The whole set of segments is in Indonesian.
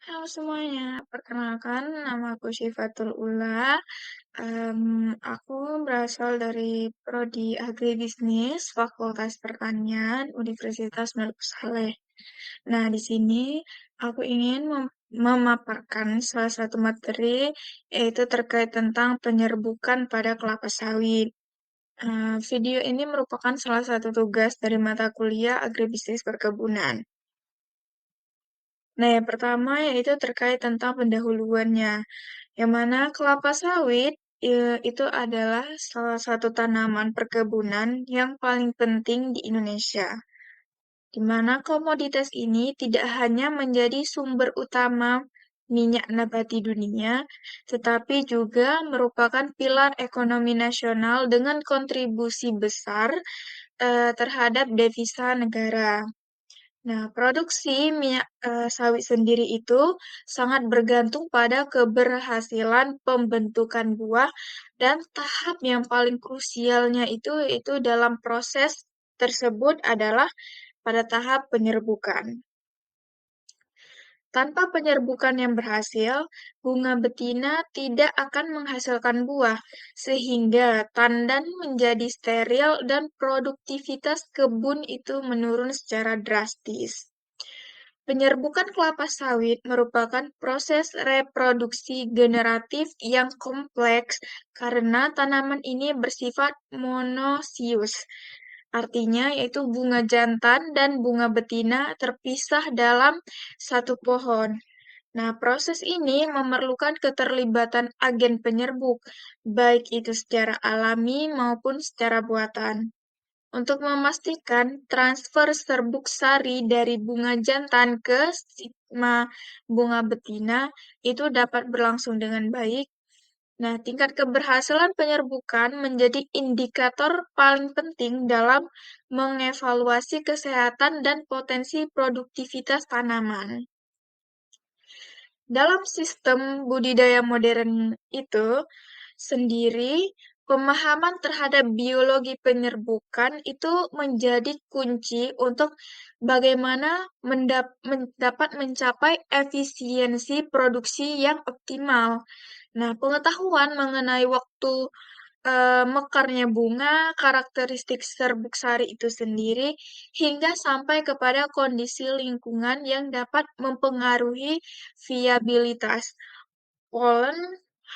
Halo semuanya, perkenalkan namaku Syifatul Ula. Aku berasal dari Prodi Agribisnis, Fakultas Pertanian, Universitas Malik Saleh. Nah, di sini aku ingin memaparkan salah satu materi, yaitu terkait tentang penyerbukan pada kelapa sawit. Video ini merupakan salah satu tugas dari mata kuliah Agribisnis Perkebunan. Nah, yang pertama yaitu terkait tentang pendahuluannya, yang mana kelapa sawit itu adalah salah satu tanaman perkebunan yang paling penting di Indonesia, di mana komoditas ini tidak hanya menjadi sumber utama minyak nabati dunia, tetapi juga merupakan pilar ekonomi nasional dengan kontribusi besar terhadap devisa negara. Nah, produksi minyak sawit sendiri itu sangat bergantung pada keberhasilan pembentukan buah dan tahap yang paling krusialnya itu dalam proses tersebut adalah pada tahap penyerbukan. Tanpa penyerbukan yang berhasil, bunga betina tidak akan menghasilkan buah, sehingga tandan menjadi steril dan produktivitas kebun itu menurun secara drastis. Penyerbukan kelapa sawit merupakan proses reproduksi generatif yang kompleks karena tanaman ini bersifat monosius. Artinya yaitu bunga jantan dan bunga betina terpisah dalam satu pohon. Nah, proses ini memerlukan keterlibatan agen penyerbuk, baik itu secara alami maupun secara buatan. Untuk memastikan transfer serbuk sari dari bunga jantan ke stigma bunga betina itu dapat berlangsung dengan baik. Nah, tingkat keberhasilan penyerbukan menjadi indikator paling penting dalam mengevaluasi kesehatan dan potensi produktivitas tanaman. Dalam sistem budidaya modern itu sendiri, pemahaman terhadap biologi penyerbukan itu menjadi kunci untuk bagaimana dapat mencapai efisiensi produksi yang optimal. Nah, pengetahuan mengenai waktu mekarnya bunga, karakteristik serbuk sari itu sendiri, hingga sampai kepada kondisi lingkungan yang dapat mempengaruhi viabilitas polen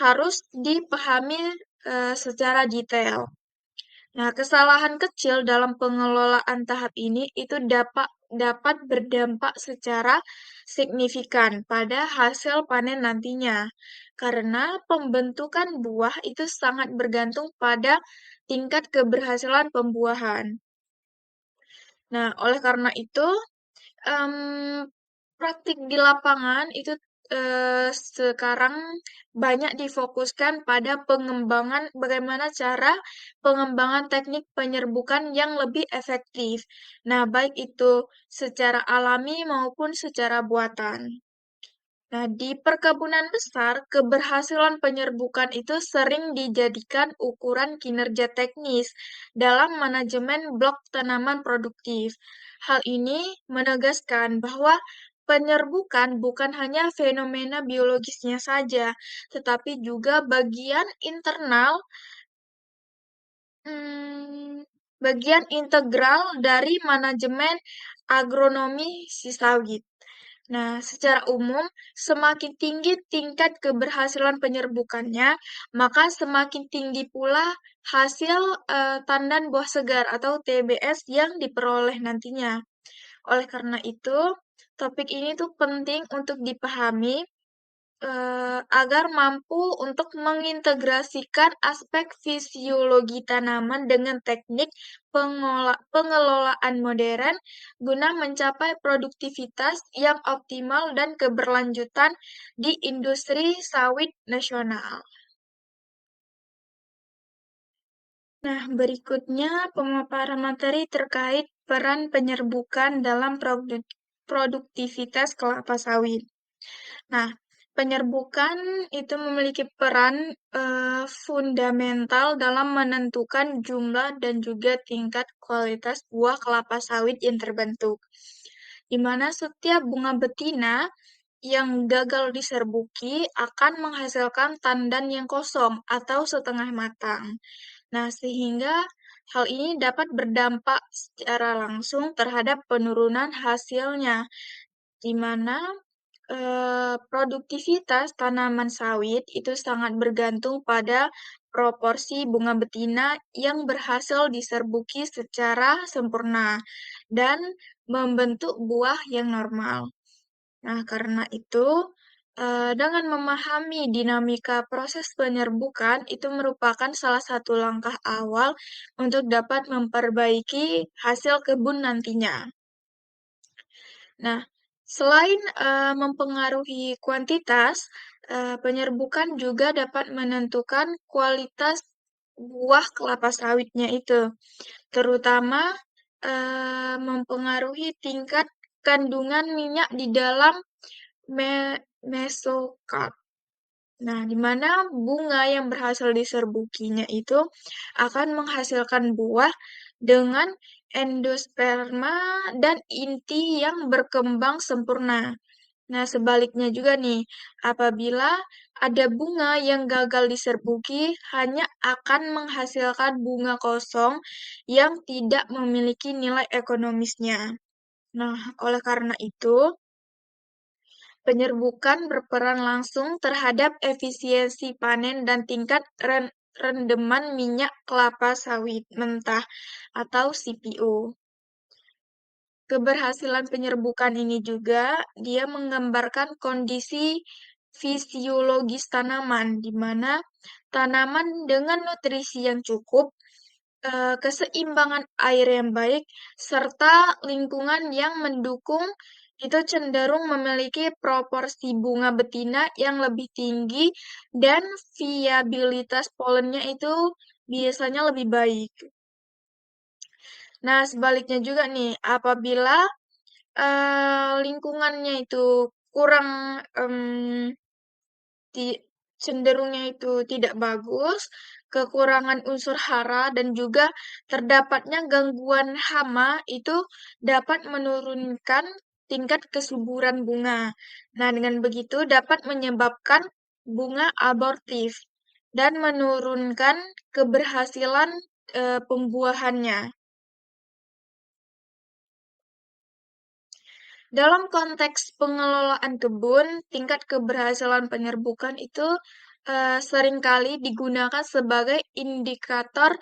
harus dipahami secara detail. Nah, kesalahan kecil dalam pengelolaan tahap ini itu dapat berdampak secara signifikan pada hasil panen nantinya. Karena pembentukan buah itu sangat bergantung pada tingkat keberhasilan pembuahan. Nah, oleh karena itu, Mmm, praktik di lapangan itu, sekarang banyak difokuskan pada pengembangan bagaimana cara pengembangan teknik penyerbukan yang lebih efektif. Nah, baik itu secara alami maupun secara buatan. Nah, di perkebunan besar, keberhasilan penyerbukan itu sering dijadikan ukuran kinerja teknis dalam manajemen blok tanaman produktif. Hal ini menegaskan bahwa penyerbukan bukan hanya fenomena biologisnya saja, tetapi juga mmm, bagian integral dari manajemen agronomi si sawit. Nah, secara umum, semakin tinggi tingkat keberhasilan penyerbukannya, maka semakin tinggi pula hasil tandan buah segar atau TBS yang diperoleh nantinya. Oleh karena itu, topik ini tuh penting untuk dipahami agar mampu untuk mengintegrasikan aspek fisiologi tanaman dengan teknik pengelolaan modern guna mencapai produktivitas yang optimal dan keberlanjutan di industri sawit nasional. Nah, berikutnya pemaparan materi terkait peran penyerbukan dalam produktivitas kelapa sawit. Nah, penyerbukan itu memiliki peran fundamental dalam menentukan jumlah dan juga tingkat kualitas buah kelapa sawit yang terbentuk. Di mana setiap bunga betina yang gagal diserbuki akan menghasilkan tandan yang kosong atau setengah matang. Nah, sehingga hal ini dapat berdampak secara langsung terhadap penurunan hasilnya, di mana produktivitas tanaman sawit itu sangat bergantung pada proporsi bunga betina yang berhasil diserbuki secara sempurna dan membentuk buah yang normal. Nah, karena itu, dengan memahami dinamika proses penyerbukan itu merupakan salah satu langkah awal untuk dapat memperbaiki hasil kebun nantinya. Nah, selain, mempengaruhi kuantitas, penyerbukan juga dapat menentukan kualitas buah kelapa sawitnya itu, terutama, mempengaruhi tingkat kandungan minyak di dalam me mesokarp. Nah, di mana bunga yang berhasil diserbukinya itu akan menghasilkan buah dengan endosperma dan inti yang berkembang sempurna. Nah, sebaliknya juga nih, apabila ada bunga yang gagal diserbuki, hanya akan menghasilkan bunga kosong yang tidak memiliki nilai ekonomisnya. Nah, oleh karena itu, penyerbukan berperan langsung terhadap efisiensi panen dan tingkat rendeman minyak kelapa sawit mentah atau CPO. Keberhasilan penyerbukan ini juga dia menggambarkan kondisi fisiologis tanaman, di mana tanaman dengan nutrisi yang cukup, keseimbangan air yang baik, serta lingkungan yang mendukung itu cenderung memiliki proporsi bunga betina yang lebih tinggi dan viabilitas polennya itu biasanya lebih baik. Nah, sebaliknya juga nih, apabila lingkungannya itu kurang, ti cenderungnya itu tidak bagus, kekurangan unsur hara dan juga terdapatnya gangguan hama itu dapat menurunkan tingkat kesuburan bunga. Nah, dengan begitu dapat menyebabkan bunga abortif dan menurunkan keberhasilan, pembuahannya. Dalam konteks pengelolaan kebun, tingkat keberhasilan penyerbukan itu seringkali digunakan sebagai indikator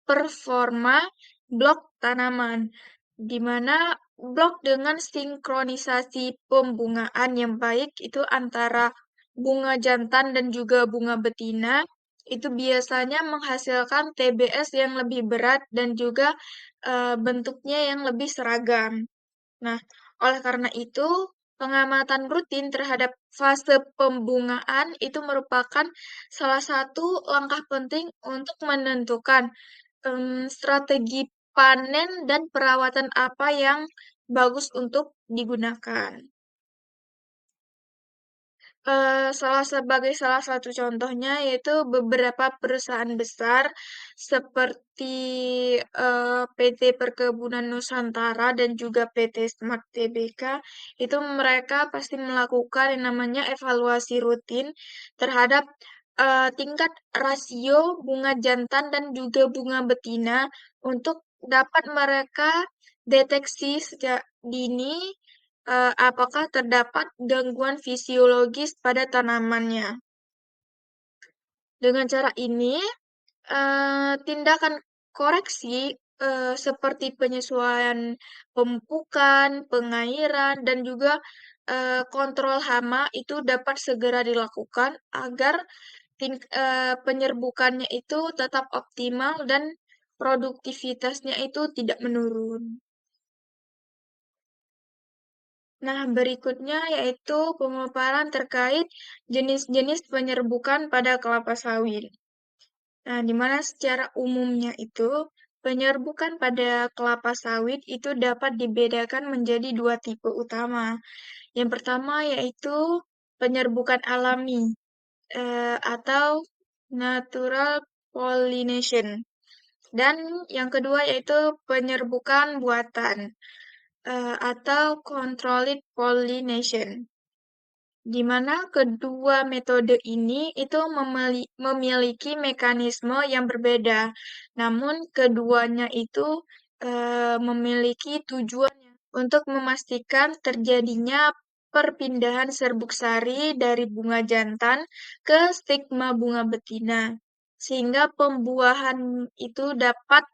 performa blok tanaman, di mana blok dengan sinkronisasi pembungaan yang baik itu antara bunga jantan dan juga bunga betina itu biasanya menghasilkan TBS yang lebih berat dan juga bentuknya yang lebih seragam. Nah, oleh karena itu, pengamatan rutin terhadap fase pembungaan itu merupakan salah satu langkah penting untuk menentukan strategi panen dan perawatan apa yang bagus untuk digunakan. Salah satu contohnya yaitu beberapa perusahaan besar seperti, PT Perkebunan Nusantara dan juga PT Smart Tbk, itu mereka pasti melakukan yang namanya evaluasi rutin terhadap, tingkat rasio bunga jantan dan juga bunga betina untuk dapat mereka deteksi sejak dini apakah terdapat gangguan fisiologis pada tanamannya. Dengan cara ini, tindakan koreksi seperti penyesuaian pemupukan, pengairan, dan juga kontrol hama itu dapat segera dilakukan agar penyerbukannya itu tetap optimal dan produktivitasnya itu tidak menurun. Nah, berikutnya yaitu pemaparan terkait jenis-jenis penyerbukan pada kelapa sawit. Nah, di mana secara umumnya itu penyerbukan pada kelapa sawit itu dapat dibedakan menjadi dua tipe utama. Yang pertama yaitu penyerbukan alami atau natural pollination. Dan yang kedua yaitu penyerbukan buatan atau controlled pollination. di mana kedua metode ini itu memiliki mekanisme yang berbeda. Namun keduanya itu memiliki tujuan untuk memastikan terjadinya perpindahan serbuk sari dari bunga jantan ke stigma bunga betina, sehingga pembuahan itu dapat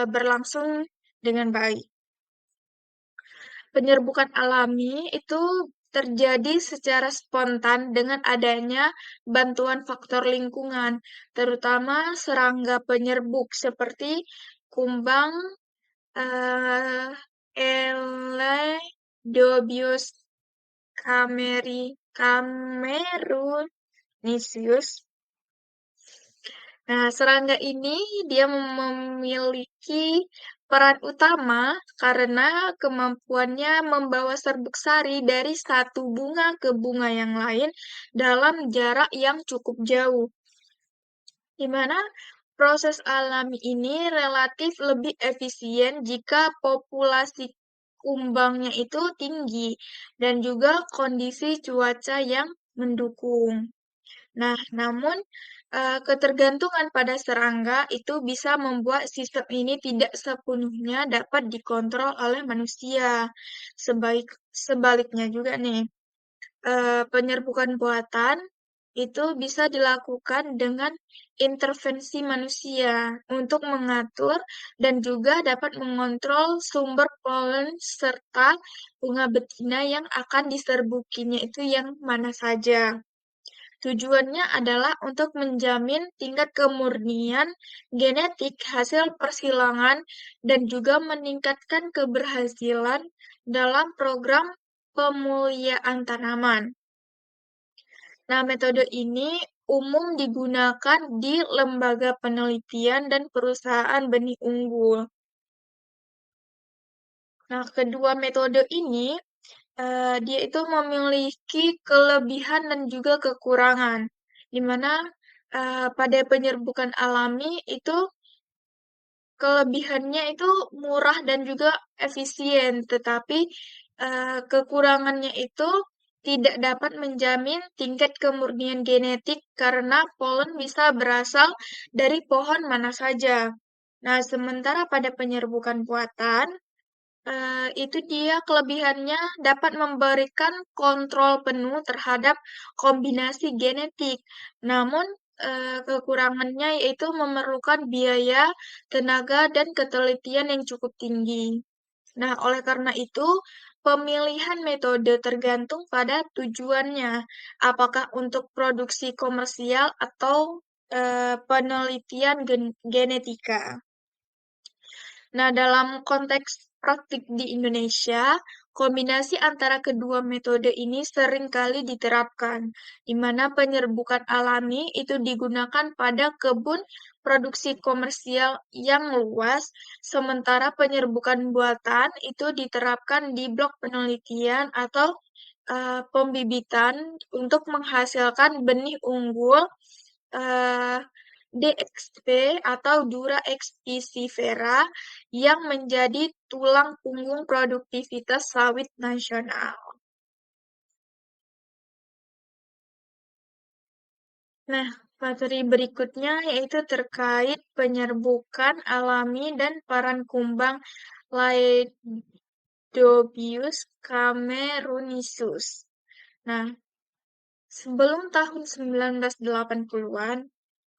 berlangsung dengan baik. Penyerbukan alami itu terjadi secara spontan dengan adanya bantuan faktor lingkungan, terutama serangga penyerbuk seperti kumbang, eh, Eledobius camerunisius. Nah, serangga ini dia memiliki peran utama karena kemampuannya membawa serbuk sari dari satu bunga ke bunga yang lain dalam jarak yang cukup jauh, di mana proses alami ini relatif lebih efisien jika populasi kumbangnya itu tinggi dan juga kondisi cuaca yang mendukung. Nah, namun ketergantungan pada serangga itu bisa membuat sistem ini tidak sepenuhnya dapat dikontrol oleh manusia. Sebaliknya juga nih, penyerbukan buatan itu bisa dilakukan dengan intervensi manusia untuk mengatur dan juga dapat mengontrol sumber polen serta bunga betina yang akan diserbukinya itu yang mana saja. Tujuannya adalah untuk menjamin tingkat kemurnian genetik hasil persilangan dan juga meningkatkan keberhasilan dalam program pemuliaan tanaman. Nah, metode ini umum digunakan di lembaga penelitian dan perusahaan benih unggul. Nah, kedua metode ini dia itu memiliki kelebihan dan juga kekurangan, di mana pada penyerbukan alami itu kelebihannya itu murah dan juga efisien, tetapi kekurangannya itu tidak dapat menjamin tingkat kemurnian genetik karena polen bisa berasal dari pohon mana saja. Nah, sementara pada penyerbukan buatan, itu dia kelebihannya dapat memberikan kontrol penuh terhadap kombinasi genetik. Namun, kekurangannya yaitu memerlukan biaya, tenaga, dan ketelitian yang cukup tinggi. Nah, oleh karena itu, pemilihan metode tergantung pada tujuannya, apakah untuk produksi komersial atau penelitian genetika. Nah, dalam konteks praktik di Indonesia, kombinasi antara kedua metode ini seringkali diterapkan, di mana penyerbukan alami itu digunakan pada kebun produksi komersial yang luas, sementara penyerbukan buatan itu diterapkan di blok penelitian atau pembibitan untuk menghasilkan benih unggul eh, DXP atau Dura Expicifera yang menjadi tulang punggung produktivitas sawit nasional. Nah, materi berikutnya yaitu terkait penyerbukan alami dan peran kumbang Laedobius camerunensis. Nah, sebelum tahun 1980-an,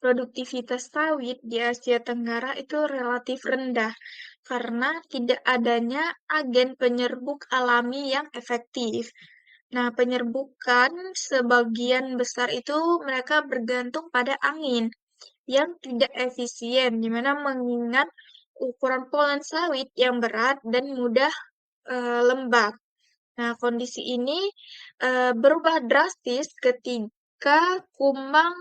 produktivitas sawit di Asia Tenggara itu relatif rendah karena tidak adanya agen penyerbuk alami yang efektif. Nah, penyerbukan sebagian besar itu mereka bergantung pada angin yang tidak efisien, di mana mengingat ukuran polen sawit yang berat dan mudah lembab. Nah, kondisi ini berubah drastis ketika kumbang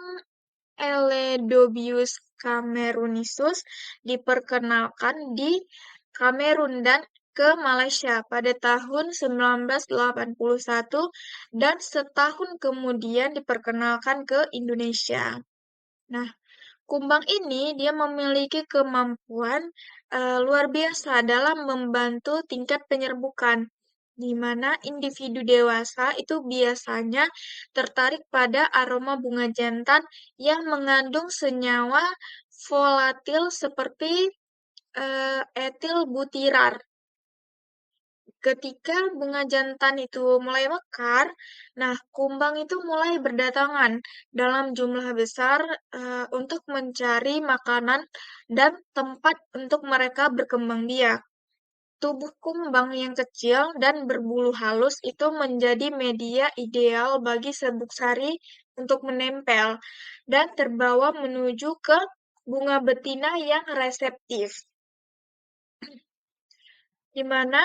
Eledobius camerunensis diperkenalkan di Kamerun dan ke Malaysia pada tahun 1981 dan setahun kemudian diperkenalkan ke Indonesia. Nah, kumbang ini dia memiliki kemampuan luar biasa dalam membantu tingkat penyerbukan. di mana individu dewasa itu biasanya tertarik pada aroma bunga jantan yang mengandung senyawa volatil seperti etil butirar. Ketika bunga jantan itu mulai mekar, nah kumbang itu mulai berdatangan dalam jumlah besar untuk mencari makanan dan tempat untuk mereka berkembang biak. Tubuh kumbang yang kecil dan berbulu halus itu menjadi media ideal bagi serbuk sari untuk menempel dan terbawa menuju ke bunga betina yang reseptif, di mana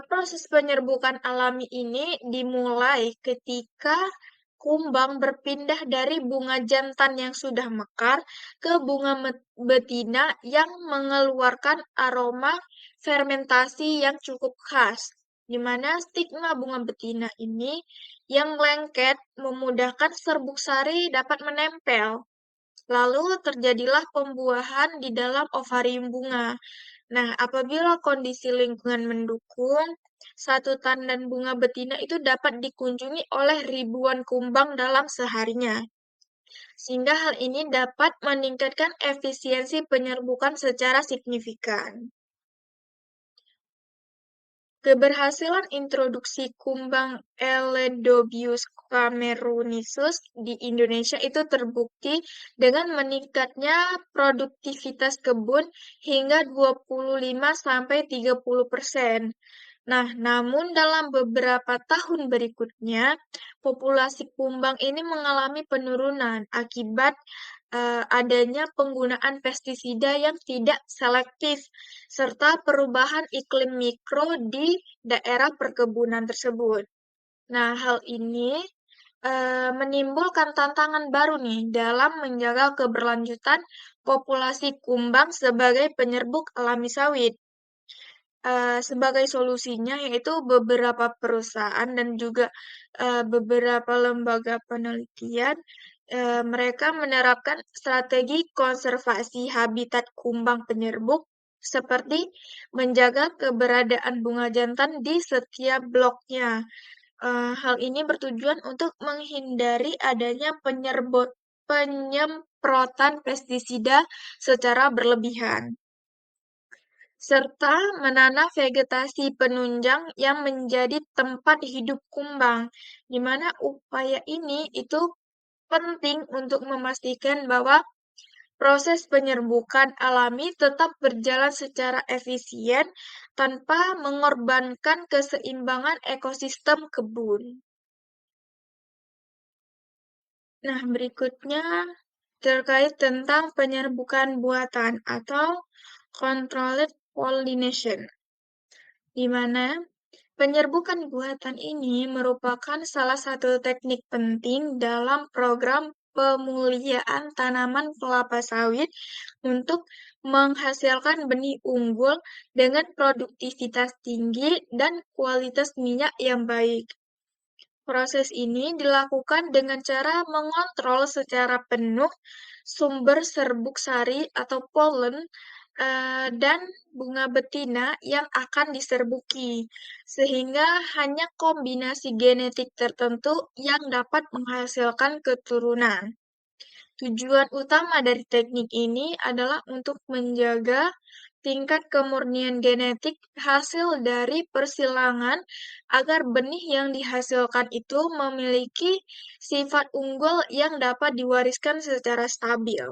proses penyerbukan alami ini dimulai ketika kumbang berpindah dari bunga jantan yang sudah mekar ke bunga betina yang mengeluarkan aroma fermentasi yang cukup khas, di mana stigma bunga betina ini yang lengket memudahkan serbuk sari dapat menempel. Lalu terjadilah pembuahan di dalam ovarium bunga. Nah, apabila kondisi lingkungan mendukung, satu tandan bunga betina itu dapat dikunjungi oleh ribuan kumbang dalam seharinya, sehingga hal ini dapat meningkatkan efisiensi penyerbukan secara signifikan. Keberhasilan introduksi kumbang Eledobius cameronisus di Indonesia itu terbukti dengan meningkatnya produktivitas kebun hingga 25-30%. Nah, namun dalam beberapa tahun berikutnya, populasi kumbang ini mengalami penurunan akibat adanya penggunaan pestisida yang tidak selektif serta perubahan iklim mikro di daerah perkebunan tersebut. Nah, hal ini menimbulkan tantangan baru nih dalam menjaga keberlanjutan populasi kumbang sebagai penyerbuk alami sawit. Sebagai solusinya yaitu beberapa perusahaan dan juga beberapa lembaga penelitian, mereka menerapkan strategi konservasi habitat kumbang penyerbuk seperti menjaga keberadaan bunga jantan di setiap bloknya. Hal ini bertujuan untuk menghindari adanya penyemprotan pestisida secara berlebihan, serta menanam vegetasi penunjang yang menjadi tempat hidup kumbang, di mana upaya ini itu penting untuk memastikan bahwa proses penyerbukan alami tetap berjalan secara efisien tanpa mengorbankan keseimbangan ekosistem kebun. Nah, berikutnya terkait tentang penyerbukan buatan atau controlled pollination, di mana penyerbukan buatan ini merupakan salah satu teknik penting dalam program pemuliaan tanaman kelapa sawit untuk menghasilkan benih unggul dengan produktivitas tinggi dan kualitas minyak yang baik. Proses ini dilakukan dengan cara mengontrol secara penuh sumber serbuk sari atau polen dan bunga betina yang akan diserbuki, sehingga hanya kombinasi genetik tertentu yang dapat menghasilkan keturunan. Tujuan utama dari teknik ini adalah untuk menjaga tingkat kemurnian genetik hasil dari persilangan agar benih yang dihasilkan itu memiliki sifat unggul yang dapat diwariskan secara stabil.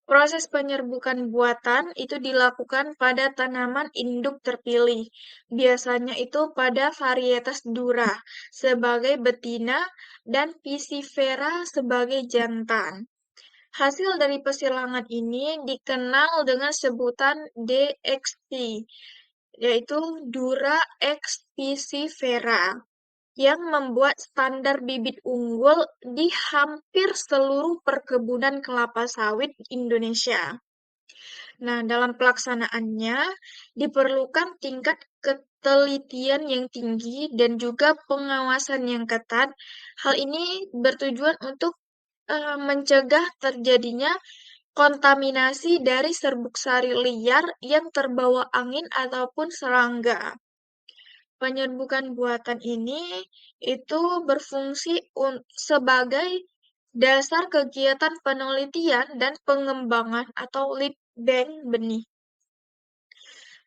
Proses penyerbukan buatan itu dilakukan pada tanaman induk terpilih, biasanya itu pada varietas Dura sebagai betina dan Piscifera sebagai jantan. Hasil dari persilangan ini dikenal dengan sebutan DXP, yaitu Dura X Piscifera, yang membuat standar bibit unggul di hampir seluruh perkebunan kelapa sawit Indonesia. Nah, dalam pelaksanaannya diperlukan tingkat ketelitian yang tinggi dan juga pengawasan yang ketat. Hal ini bertujuan untuk mencegah terjadinya kontaminasi dari serbuk sari liar yang terbawa angin ataupun serangga. Penyerbukan buatan ini itu berfungsi sebagai dasar kegiatan penelitian dan pengembangan atau lead bank benih.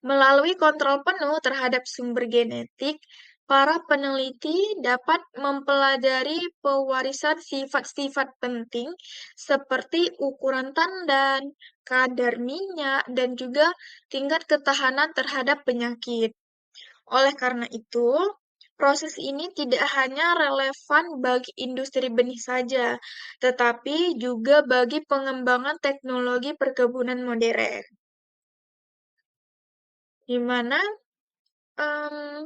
Melalui kontrol penuh terhadap sumber genetik, para peneliti dapat mempelajari pewarisan sifat-sifat penting seperti ukuran tandan, kadar minyak, dan juga tingkat ketahanan terhadap penyakit. Oleh karena itu, proses ini tidak hanya relevan bagi industri benih saja, tetapi juga bagi pengembangan teknologi perkebunan modern, di mana em,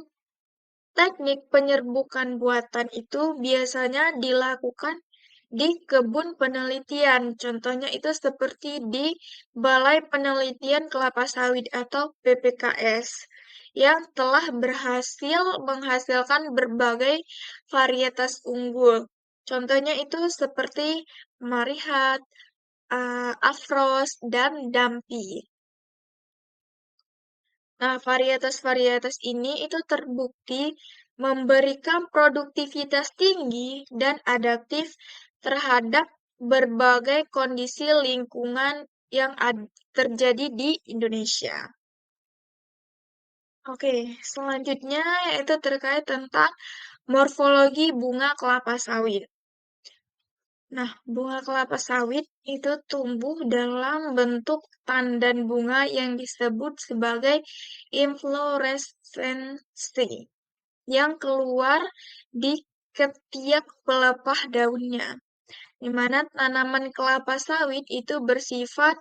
teknik penyerbukan buatan itu biasanya dilakukan di kebun penelitian. Contohnya itu seperti di Balai Penelitian Kelapa Sawit atau BPKS yang telah berhasil menghasilkan berbagai varietas unggul. Contohnya itu seperti Marihat, Afros, dan Dampi. Nah, varietas-varietas ini itu terbukti memberikan produktivitas tinggi dan adaptif terhadap berbagai kondisi lingkungan yang terjadi di Indonesia. Oke, selanjutnya yaitu terkait tentang morfologi bunga kelapa sawit. Nah, bunga kelapa sawit itu tumbuh dalam bentuk tandan bunga yang disebut sebagai infloresensi yang keluar di ketiak pelepah daunnya, di mana tanaman kelapa sawit itu bersifat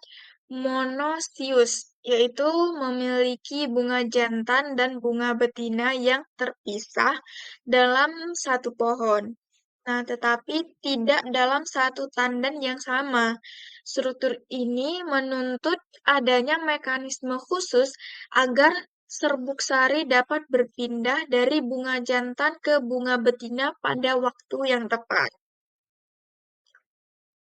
monosius, yaitu memiliki bunga jantan dan bunga betina yang terpisah dalam satu pohon. Nah, tetapi tidak dalam satu tandan yang sama. Struktur ini menuntut adanya mekanisme khusus agar serbuk sari dapat berpindah dari bunga jantan ke bunga betina pada waktu yang tepat.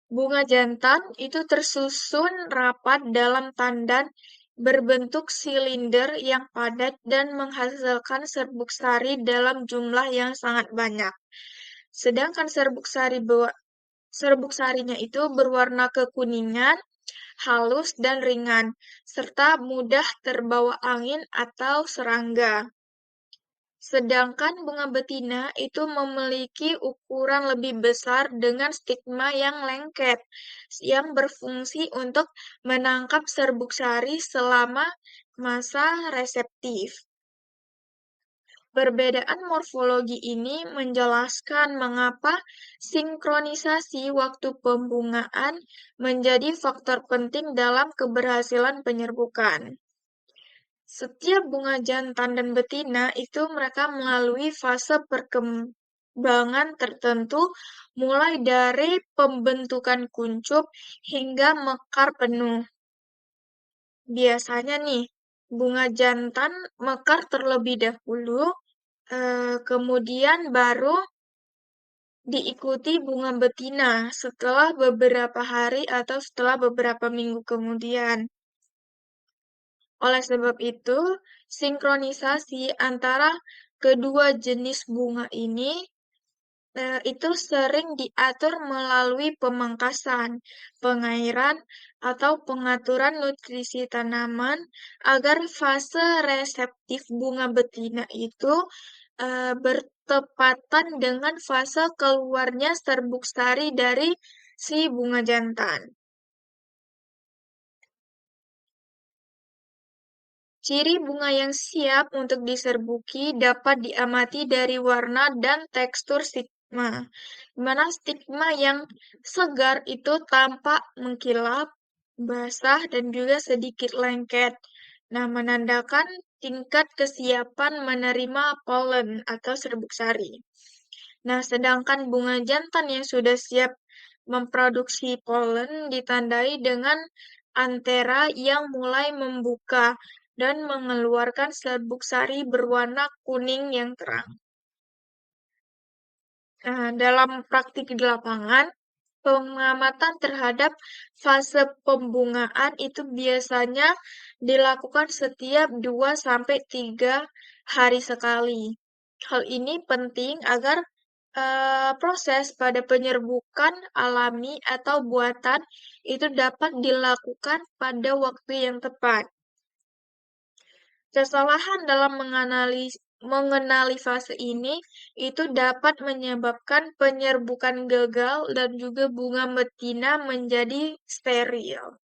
Bunga jantan itu tersusun rapat dalam tandan berbentuk silinder yang padat dan menghasilkan serbuk sari dalam jumlah yang sangat banyak. Sedangkan serbuk sarinya itu berwarna kekuningan, halus dan ringan, serta mudah terbawa angin atau serangga. Sedangkan bunga betina itu memiliki ukuran lebih besar dengan stigma yang lengket, yang berfungsi untuk menangkap serbuk sari selama masa reseptif. Perbedaan morfologi ini menjelaskan mengapa sinkronisasi waktu pembungaan menjadi faktor penting dalam keberhasilan penyerbukan. Setiap bunga jantan dan betina itu mereka melalui fase perkembangan tertentu mulai dari pembentukan kuncup hingga mekar penuh. Biasanya nih, bunga jantan mekar terlebih dahulu, kemudian baru diikuti bunga betina setelah beberapa hari atau setelah beberapa minggu kemudian. Oleh sebab itu, sinkronisasi antara kedua jenis bunga ini itu sering diatur melalui pemangkasan, pengairan, atau pengaturan nutrisi tanaman agar fase reseptif bunga betina itu bertepatan dengan fase keluarnya serbuk sari dari si bunga jantan. Ciri bunga yang siap untuk diserbuki dapat diamati dari warna dan tekstur stigma. Di mana stigma yang segar itu tampak mengkilap, basah, dan juga sedikit lengket. Nah, menandakan tingkat kesiapan menerima polen atau serbuk sari. Nah, sedangkan bunga jantan yang sudah siap memproduksi polen ditandai dengan antera yang mulai membuka dan mengeluarkan serbuk sari berwarna kuning yang terang. Nah, dalam praktik di lapangan, Pengamatan terhadap fase pembungaan itu biasanya dilakukan setiap 2 sampai 3 hari sekali. Hal ini penting agar proses pada penyerbukan alami atau buatan itu dapat dilakukan pada waktu yang tepat. Kesalahan dalam mengenali fase ini itu dapat menyebabkan penyerbukan gagal dan juga bunga betina menjadi steril.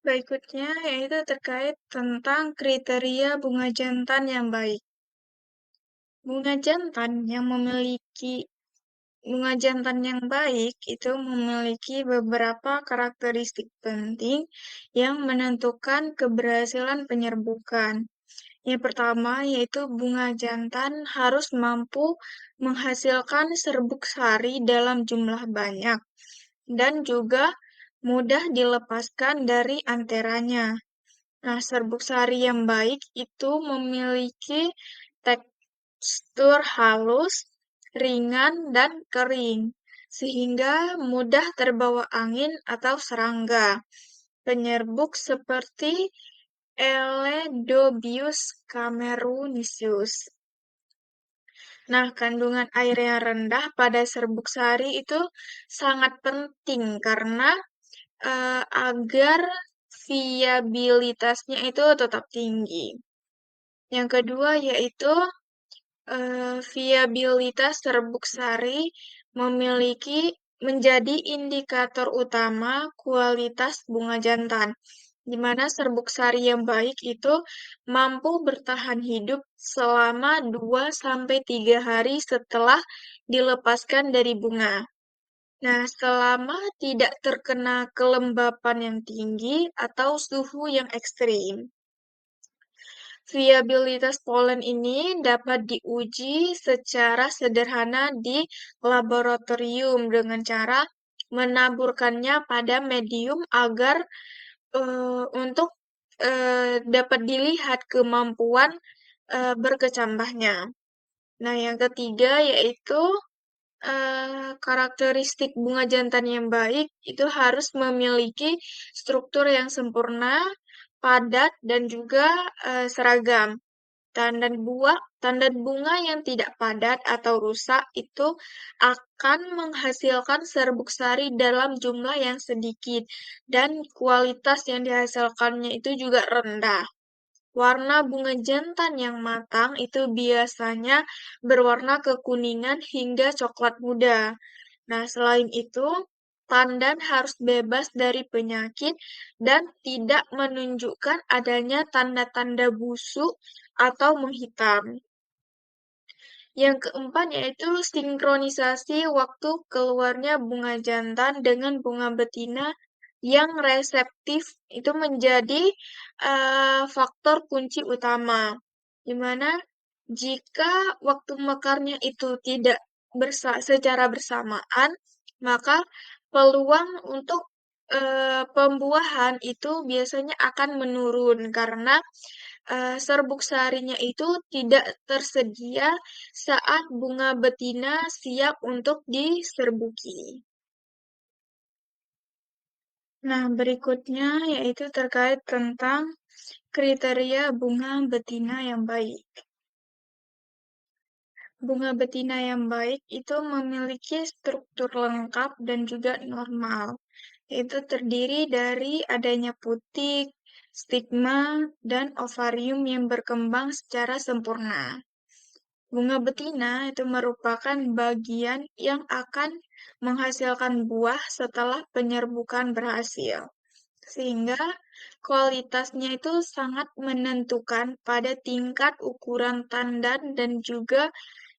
Berikutnya yaitu terkait tentang kriteria bunga jantan yang baik. Bunga jantan yang memiliki Bunga jantan yang baik itu memiliki beberapa karakteristik penting yang menentukan keberhasilan penyerbukan. Yang pertama yaitu bunga jantan harus mampu menghasilkan serbuk sari dalam jumlah banyak dan juga mudah dilepaskan dari anteranya. Nah, serbuk sari yang baik itu memiliki tekstur halus, ringan, dan kering, sehingga mudah terbawa angin atau serangga. Penyerbuk seperti Eledobius camerulensis. Nah, kandungan air yang rendah pada serbuk sari itu sangat penting karena agar viabilitasnya itu tetap tinggi. Yang kedua yaitu viabilitas serbuk sari memiliki menjadi indikator utama kualitas bunga jantan, di mana serbuk sari yang baik itu mampu bertahan hidup selama 2 sampai 3 hari setelah dilepaskan dari bunga. Nah, selama tidak terkena kelembapan yang tinggi atau suhu yang ekstrim. Viabilitas polen ini dapat diuji secara sederhana di laboratorium dengan cara menaburkannya pada medium agar untuk dapat dilihat kemampuan berkecambahnya. Nah, yang ketiga yaitu karakteristik bunga jantan yang baik itu harus memiliki struktur yang sempurna, padat, dan juga seragam. Tanda bunga yang tidak padat atau rusak itu akan menghasilkan serbuk sari dalam jumlah yang sedikit dan kualitas yang dihasilkannya itu juga rendah. Warna bunga jantan yang matang itu biasanya berwarna kekuningan hingga coklat muda. Nah, selain itu, pandan harus bebas dari penyakit dan tidak menunjukkan adanya tanda-tanda busuk atau menghitam. Yang keempat yaitu sinkronisasi waktu keluarnya bunga jantan dengan bunga betina yang reseptif itu menjadi faktor kunci utama. Di mana jika waktu mekarnya itu tidak secara bersamaan, maka peluang untuk pembuahan itu biasanya akan menurun karena serbuk sarinya itu tidak tersedia saat bunga betina siap untuk diserbuki. Nah, berikutnya yaitu terkait tentang kriteria bunga betina yang baik. Bunga betina yang baik itu memiliki struktur lengkap dan juga normal, yaitu terdiri dari adanya putik, stigma, dan ovarium yang berkembang secara sempurna. Bunga betina itu merupakan bagian yang akan menghasilkan buah setelah penyerbukan berhasil, sehingga kualitasnya itu sangat menentukan pada tingkat ukuran tandan dan juga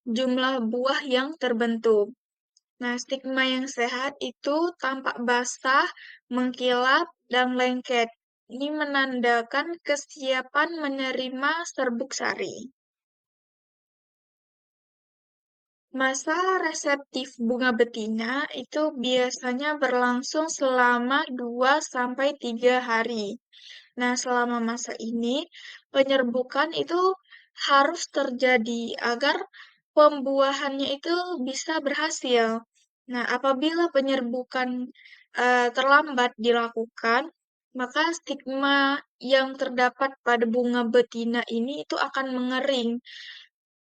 jumlah buah yang terbentuk. Nah, stigma yang sehat itu tampak basah, mengkilap, dan lengket. Ini menandakan kesiapan menerima serbuk sari. Masa reseptif bunga betina itu biasanya berlangsung selama 2 sampai 3 hari. Nah, selama masa ini penyerbukan itu harus terjadi agar pembuahannya itu bisa berhasil. Nah, apabila penyerbukan terlambat dilakukan, maka stigma yang terdapat pada bunga betina ini itu akan mengering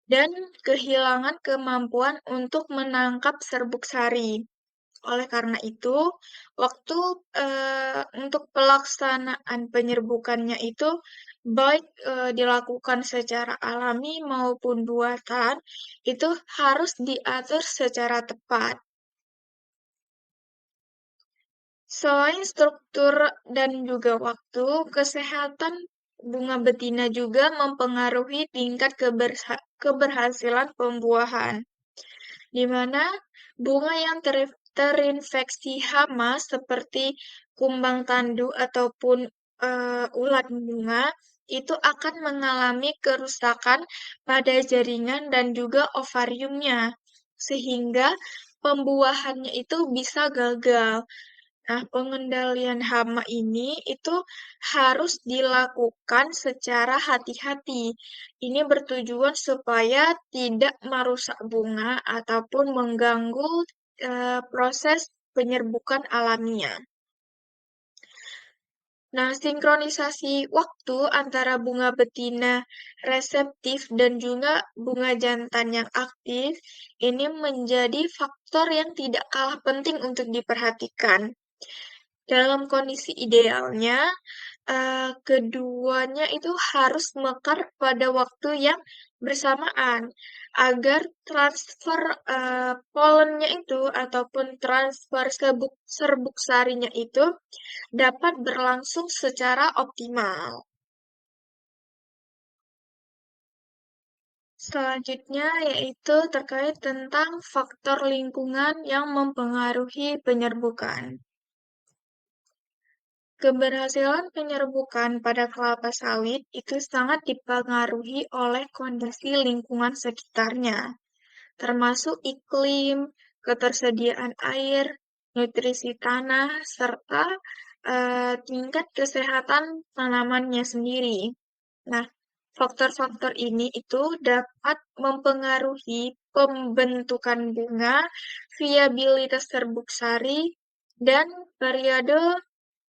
dan kehilangan kemampuan untuk menangkap serbuk sari. Oleh karena itu, waktu untuk pelaksanaan penyerbukannya itu baik dilakukan secara alami maupun buatan, itu harus diatur secara tepat. Selain struktur dan juga waktu, kesehatan bunga betina juga mempengaruhi tingkat keberhasilan pembuahan, di mana bunga yang terinfeksi hama seperti kumbang tandu ataupun ulat bunga itu akan mengalami kerusakan pada jaringan dan juga ovariumnya, sehingga pembuahannya itu bisa gagal. Nah, pengendalian hama ini itu harus dilakukan secara hati-hati. Ini bertujuan supaya tidak merusak bunga ataupun mengganggu proses penyerbukan alaminya. Nah, sinkronisasi waktu antara bunga betina reseptif dan juga bunga jantan yang aktif ini menjadi faktor yang tidak kalah penting untuk diperhatikan. Dalam kondisi idealnya, keduanya itu harus mekar pada waktu yang bersamaan agar transfer polennya itu ataupun transfer serbuk sarinya itu dapat berlangsung secara optimal. Selanjutnya yaitu terkait tentang faktor lingkungan yang mempengaruhi penyerbukan. Keberhasilan penyerbukan pada kelapa sawit itu sangat dipengaruhi oleh kondisi lingkungan sekitarnya, termasuk iklim, ketersediaan air, nutrisi tanah, serta tingkat kesehatan tanamannya sendiri. Nah, faktor-faktor ini itu dapat mempengaruhi pembentukan bunga, viabilitas serbuk sari, dan periode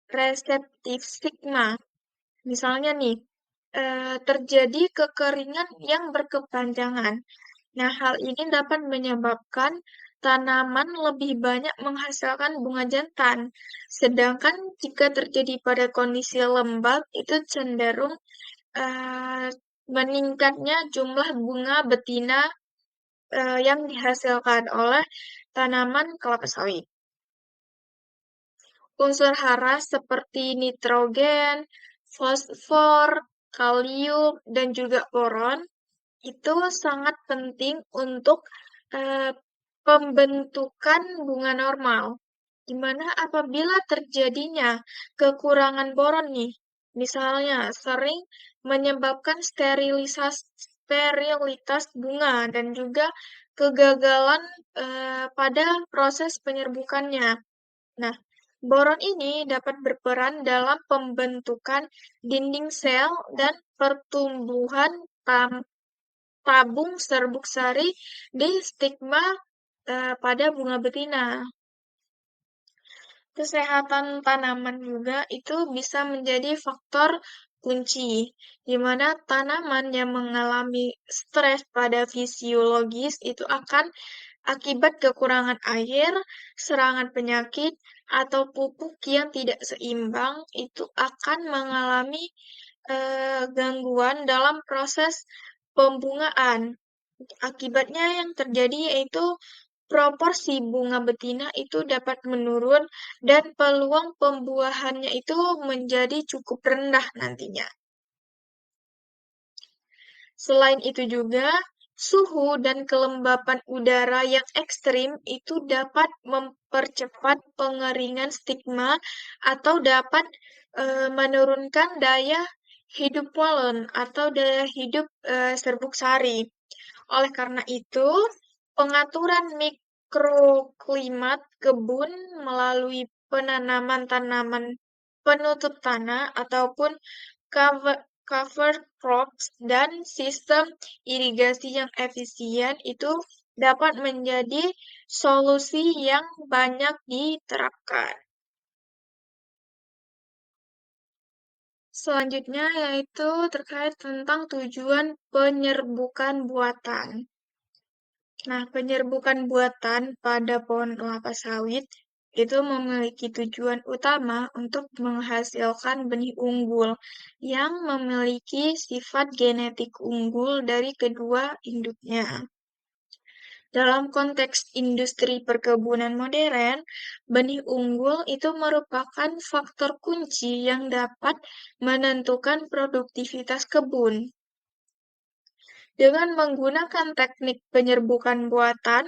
reseptif stigma. Misalnya nih, terjadi kekeringan yang berkepanjangan. Nah, hal ini dapat menyebabkan tanaman lebih banyak menghasilkan bunga jantan. Sedangkan jika terjadi pada kondisi lembab, itu cenderung eh, meningkatnya jumlah bunga betina yang dihasilkan oleh tanaman kelapa sawit. Unsur hara seperti nitrogen, fosfor, kalium, dan juga boron itu sangat penting untuk eh, pembentukan bunga normal. Di mana apabila terjadinya kekurangan boron nih, misalnya sering menyebabkan sterilitas bunga dan juga kegagalan pada proses penyerbukannya. Nah, boron ini dapat berperan dalam pembentukan dinding sel dan pertumbuhan tabung serbuk sari di stigma pada bunga betina. Kesehatan tanaman juga itu bisa menjadi faktor kunci, di mana tanaman yang mengalami stres pada fisiologis itu akan akibat kekurangan air, serangan penyakit, atau pupuk yang tidak seimbang itu akan mengalami gangguan dalam proses pembungaan. Akibatnya yang terjadi yaitu proporsi bunga betina itu dapat menurun dan peluang pembuahannya itu menjadi cukup rendah nantinya. Selain itu juga, suhu dan kelembapan udara yang ekstrim itu dapat mempercepat pengeringan stigma atau dapat menurunkan daya hidup polen atau daya hidup serbuk sari. Oleh karena itu, pengaturan mikroklimat kebun melalui penanaman tanaman penutup tanah ataupun cover cover crops, dan sistem irigasi yang efisien itu dapat menjadi solusi yang banyak diterapkan. Selanjutnya yaitu terkait tentang tujuan penyerbukan buatan. Nah, penyerbukan buatan pada pohon kelapa sawit itu memiliki tujuan utama untuk menghasilkan benih unggul yang memiliki sifat genetik unggul dari kedua induknya. Dalam konteks industri perkebunan modern, benih unggul itu merupakan faktor kunci yang dapat menentukan produktivitas kebun. Dengan menggunakan teknik penyerbukan buatan,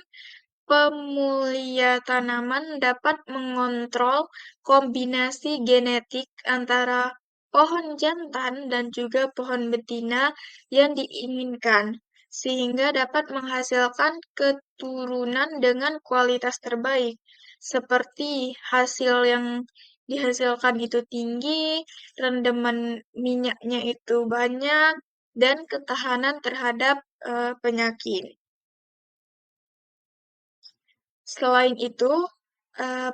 pemulia tanaman dapat mengontrol kombinasi genetik antara pohon jantan dan juga pohon betina yang diinginkan, sehingga dapat menghasilkan keturunan dengan kualitas terbaik, seperti hasil yang dihasilkan itu tinggi, rendaman minyaknya itu banyak, dan ketahanan terhadap penyakit. Selain itu,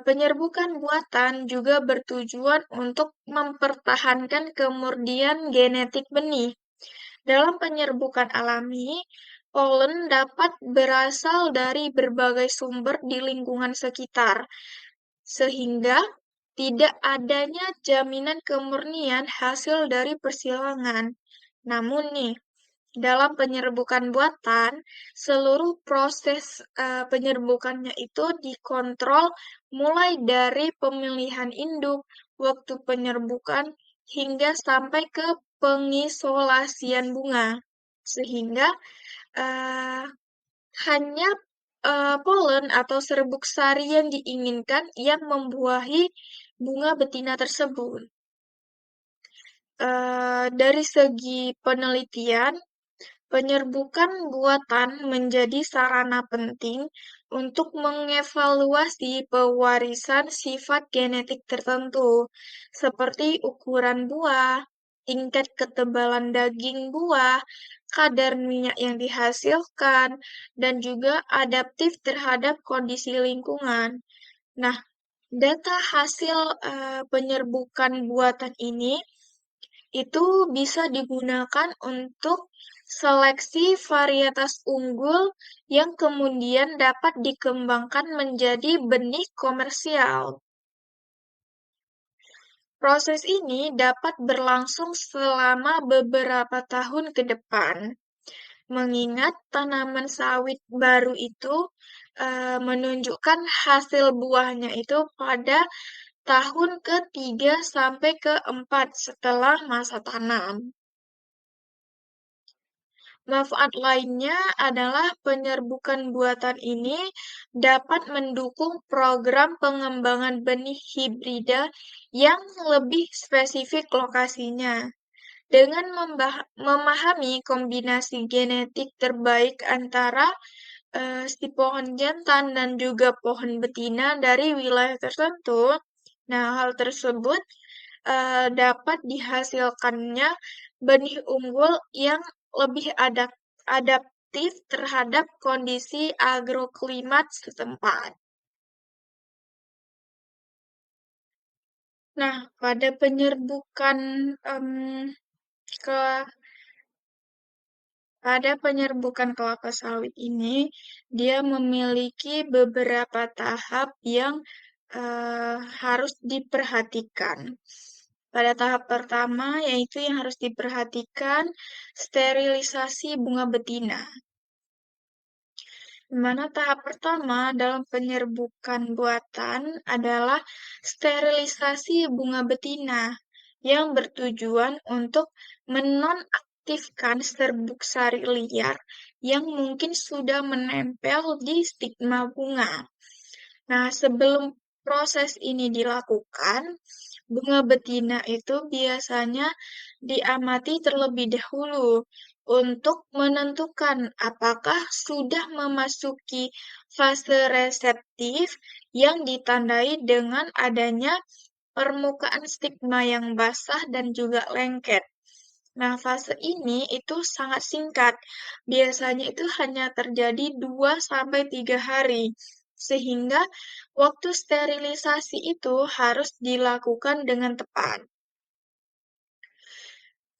penyerbukan buatan juga bertujuan untuk mempertahankan kemurnian genetik benih. Dalam penyerbukan alami, polen dapat berasal dari berbagai sumber di lingkungan sekitar, sehingga tidak adanya jaminan kemurnian hasil dari persilangan. Namun nih, dalam penyerbukan buatan, seluruh proses penyerbukannya itu dikontrol mulai dari pemilihan induk, waktu penyerbukan, hingga sampai ke pengisolasian bunga. Sehingga eh, hanya polen atau serbuk sari yang diinginkan yang membuahi bunga betina tersebut. Dari segi penelitian, penyerbukan buatan menjadi sarana penting untuk mengevaluasi pewarisan sifat genetik tertentu, seperti ukuran buah, tingkat ketebalan daging buah, kadar minyak yang dihasilkan, dan juga adaptif terhadap kondisi lingkungan. Nah, data hasil penyerbukan buatan ini itu bisa digunakan untuk seleksi varietas unggul yang kemudian dapat dikembangkan menjadi benih komersial. Proses ini dapat berlangsung selama beberapa tahun ke depan, mengingat tanaman sawit baru itu menunjukkan hasil buahnya itu pada tahun ketiga sampai keempat setelah masa tanam. Manfaat lainnya adalah penyerbukan buatan ini dapat mendukung program pengembangan benih hibrida yang lebih spesifik lokasinya. Dengan memahami kombinasi genetik terbaik antara si pohon jantan dan juga pohon betina dari wilayah tertentu, nah hal tersebut dapat dihasilkannya benih unggul yang lebih adaptif terhadap kondisi agroklimat setempat. Nah, ke pada penyerbukan kelapa sawit ini, dia memiliki beberapa tahap yang harus diperhatikan. Pada tahap pertama, yaitu yang harus diperhatikan sterilisasi bunga betina. Di mana tahap pertama dalam penyerbukan buatan adalah sterilisasi bunga betina yang bertujuan untuk menonaktifkan serbuk sari liar yang mungkin sudah menempel di stigma bunga. Nah, sebelum proses ini dilakukan, bunga betina itu biasanya diamati terlebih dahulu untuk menentukan apakah sudah memasuki fase reseptif yang ditandai dengan adanya permukaan stigma yang basah dan juga lengket. Nah, fase ini itu sangat singkat. Biasanya itu hanya terjadi 2 sampai 3 hari. Sehingga waktu sterilisasi itu harus dilakukan dengan tepat.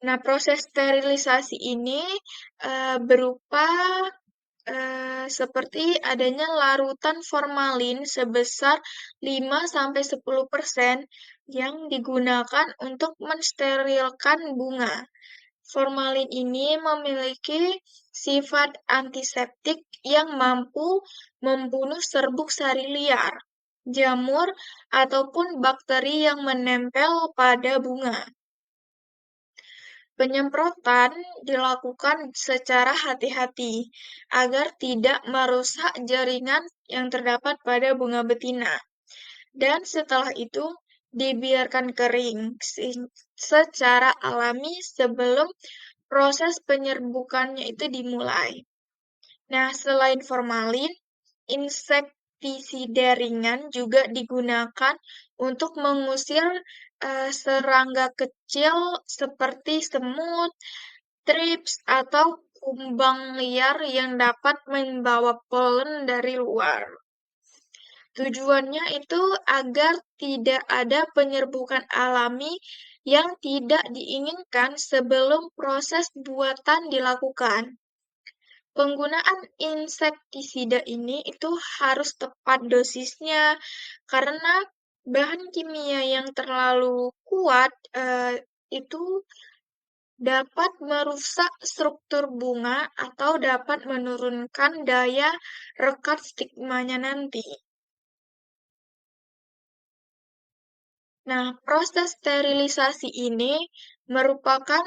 Nah, proses sterilisasi ini berupa seperti adanya larutan formalin sebesar 5-10% yang digunakan untuk mensterilkan bunga. Formalin ini memiliki sifat antiseptik yang mampu membunuh serbuk sari liar, jamur, ataupun bakteri yang menempel pada bunga. Penyemprotan dilakukan secara hati-hati agar tidak merusak jaringan yang terdapat pada bunga betina, dan setelah itu dibiarkan kering secara alami sebelum proses penyerbukannya itu dimulai. Nah, selain formalin, insektisida ringan juga digunakan untuk mengusir serangga kecil seperti semut, trips, atau kumbang liar yang dapat membawa polen dari luar. Tujuannya itu agar tidak ada penyerbukan alami yang tidak diinginkan sebelum proses buatan dilakukan. Penggunaan insektisida ini itu harus tepat dosisnya karena bahan kimia yang terlalu kuat itu dapat merusak struktur bunga atau dapat menurunkan daya rekat stigmanya nanti. Nah, proses sterilisasi ini merupakan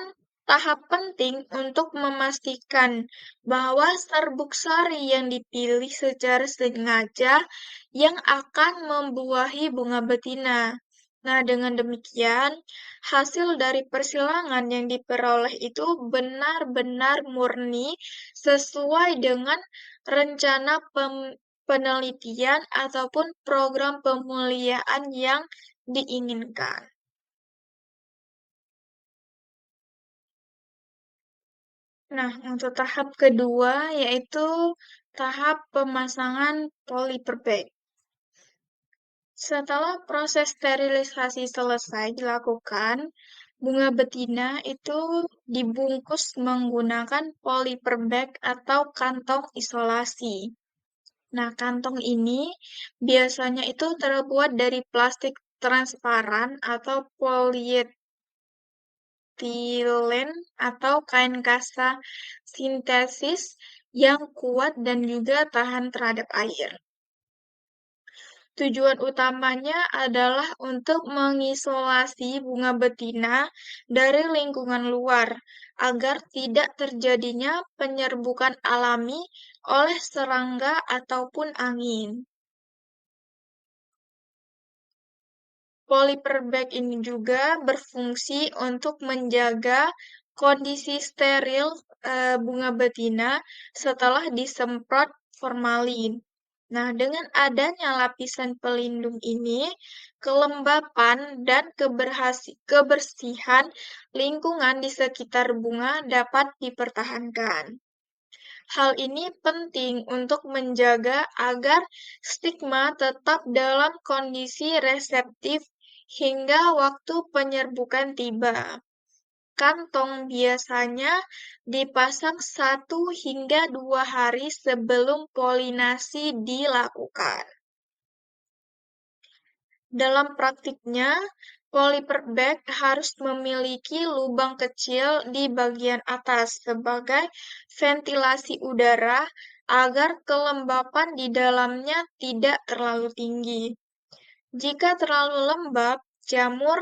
tahap penting untuk memastikan bahwa serbuk sari yang dipilih secara sengaja yang akan membuahi bunga betina. Nah, dengan demikian, hasil dari persilangan yang diperoleh itu benar-benar murni sesuai dengan rencana penelitian ataupun program pemuliaan yang diinginkan. Nah, untuk tahap kedua yaitu tahap pemasangan polyper bag. Setelah proses sterilisasi selesai dilakukan, bunga betina itu dibungkus menggunakan polyper bag atau kantong isolasi. Nah, kantong ini biasanya itu terbuat dari plastik transparan atau polietilen atau kain kasa sintesis yang kuat dan juga tahan terhadap air. Tujuan utamanya adalah untuk mengisolasi bunga betina dari lingkungan luar agar tidak terjadinya penyerbukan alami oleh serangga ataupun angin. Polyper bag ini juga berfungsi untuk menjaga kondisi steril bunga betina setelah disemprot formalin. Nah, dengan adanya lapisan pelindung ini, kelembapan dan kebersihan lingkungan di sekitar bunga dapat dipertahankan. Hal ini penting untuk menjaga agar stigma tetap dalam kondisi reseptif hingga waktu penyerbukan tiba. Kantong biasanya dipasang 1 hingga 2 hari sebelum polinasi dilakukan. Dalam praktiknya, polyper bag harus memiliki lubang kecil di bagian atas sebagai ventilasi udara agar kelembapan di dalamnya tidak terlalu tinggi. Jika terlalu lembab, jamur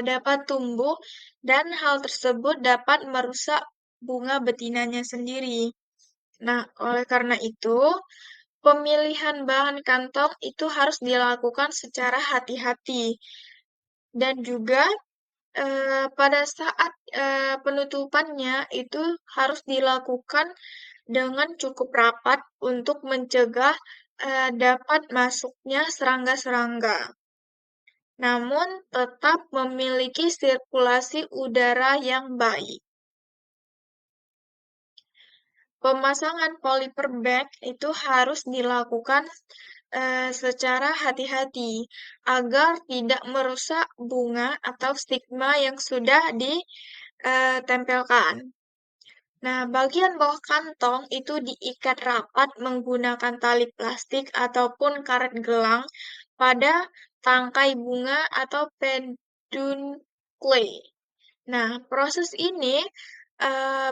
dapat tumbuh dan hal tersebut dapat merusak bunga betinanya sendiri. Nah, oleh karena itu, pemilihan bahan kantong itu harus dilakukan secara hati-hati dan juga pada saat penutupannya itu harus dilakukan dengan cukup rapat untuk mencegah dapat masuknya serangga-serangga. namun tetap memiliki sirkulasi udara yang baik. Pemasangan polyper bag itu harus dilakukan secara hati-hati agar tidak merusak bunga atau stigma yang sudah ditempelkan. Nah, bagian bawah kantong itu diikat rapat menggunakan tali plastik ataupun karet gelang pada tangkai bunga atau peduncle. Nah, proses ini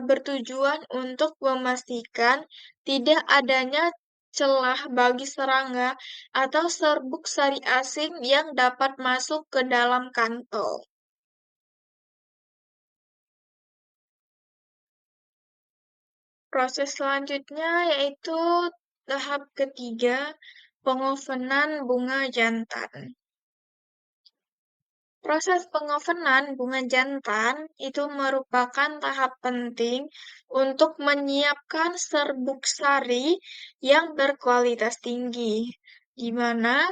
bertujuan untuk memastikan tidak adanya celah bagi serangga atau serbuk sari asing yang dapat masuk ke dalam kantong. Proses selanjutnya yaitu tahap ketiga, pengovenan bunga jantan. Proses pengovenan bunga jantan itu merupakan tahap penting untuk menyiapkan serbuk sari yang berkualitas tinggi, di mana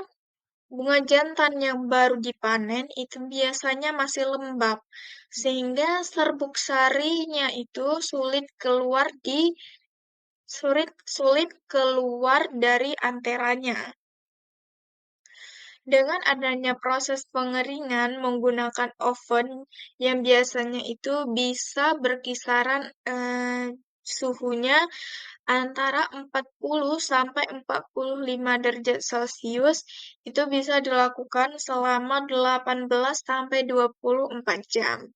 bunga jantan yang baru dipanen itu biasanya masih lembab, sehingga serbuk sarinya itu sulit keluar dari anteranya. Dengan adanya proses pengeringan menggunakan oven yang biasanya itu bisa berkisaran suhunya antara 40 sampai 45 derajat Celcius itu bisa dilakukan selama 18 sampai 24 jam.